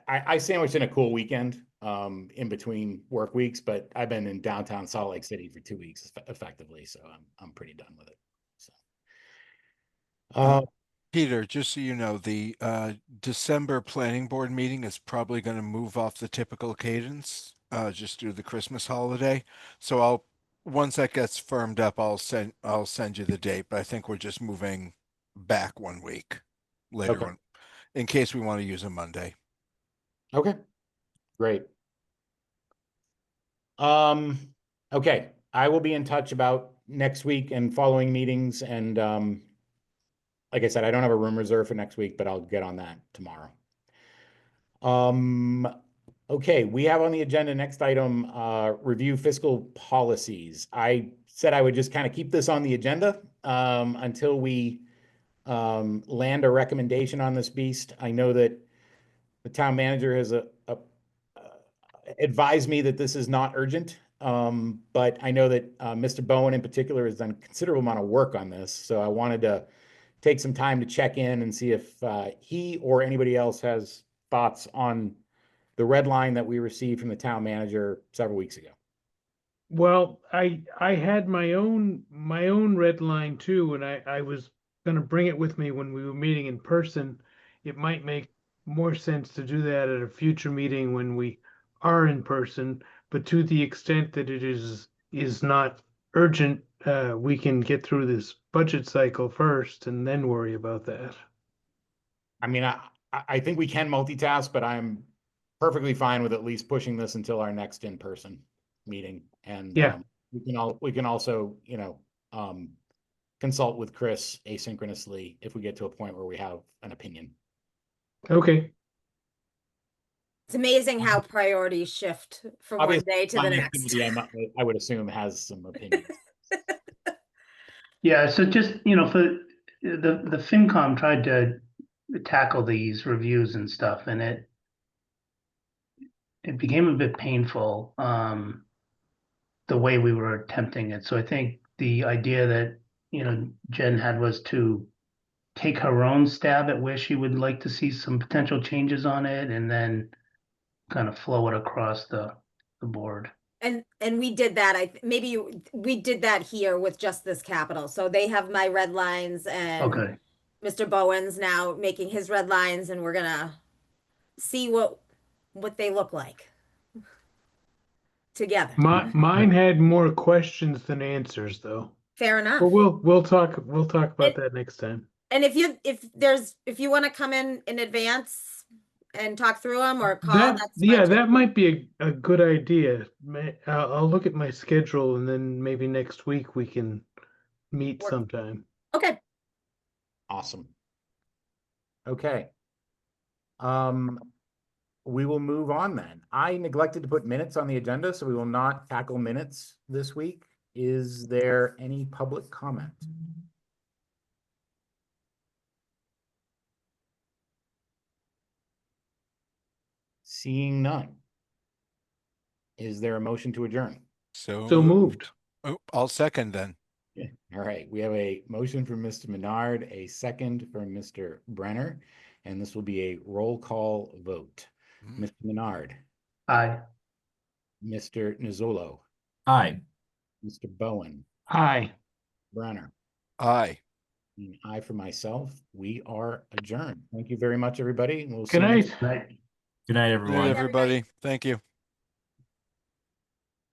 I sandwiched in a cool weekend in between work weeks, but I've been in downtown Salt Lake City for 2 weeks effectively, so I'm pretty done with it. So Peter, just so you know, the December planning board meeting is probably going to move off the typical cadence just due to the Christmas holiday. So once that gets firmed up, I'll send you the date, but I think we're just moving back 1 week later Okay. on in case we want to use a Monday. Okay, great. Okay, I will be in touch about next week and following meetings. And like I said, I don't have a room reserved for next week, but I'll get on that tomorrow. Okay, we have on the agenda next item, review fiscal policies. I said I would just kind of keep this on the agenda until we land a recommendation on this beast. I know that the town manager has advised me that this is not urgent, but I know that Mr. Bowen in particular has done a considerable amount of work on this. So I wanted to take some time to check in and see if he or anybody else has thoughts on the red line that we received from the town manager several weeks ago. Well, I had my own red line too, and I was gonna bring it with me when we were meeting in person. It might make more sense to do that at a future meeting when we are in person, but to the extent that it is not urgent, we can get through this budget cycle first and then worry about that. I mean, I think we can multitask, but I'm perfectly fine with at least pushing this until our next in-person meeting. And Yeah. we can also, consult with Chris asynchronously if we get to a point where we have an opinion. Okay. It's amazing how priorities shift from one Obviously, day to the Finance next. Committee, I would assume, has some opinions. Yeah, so just, for the FinCom tried to tackle these reviews and stuff, and it became a bit painful, the way we were attempting it. So I think the idea that, Jen had was to take her own stab at where she would like to see some potential changes on it, and then kind of flow it across the board. And we did that. We did that here with just this capital. So they have my red lines and Okay. Mr. Bowen's now making his red lines, and we're gonna see what they look like together. Mine had more questions than answers, though. Fair enough. But we'll talk about that next time. And if you want to come in advance and talk through them or call, that's fine too. That might be a good idea. I'll look at my schedule, and then maybe next week we can meet sometime. Okay. Awesome. Okay. We will move on then. I neglected to put minutes on the agenda, so we will not tackle minutes this week. Is there any public comment? Seeing none. Is there a motion to adjourn? So moved. Oh, I'll second then. Yeah. All right, we have a motion from Mr. Menard, a second from Mr. Brenner, and this will be a roll call vote. Mr. Menard, Aye. Mr. Nizzolo, Aye. Mr. Bowen, Aye. Brenner, Aye. and I for myself. We are adjourned. Thank you very much, everybody. We'll see Good you next night. Night. Good night, Good everyone. night, everybody. Thank you.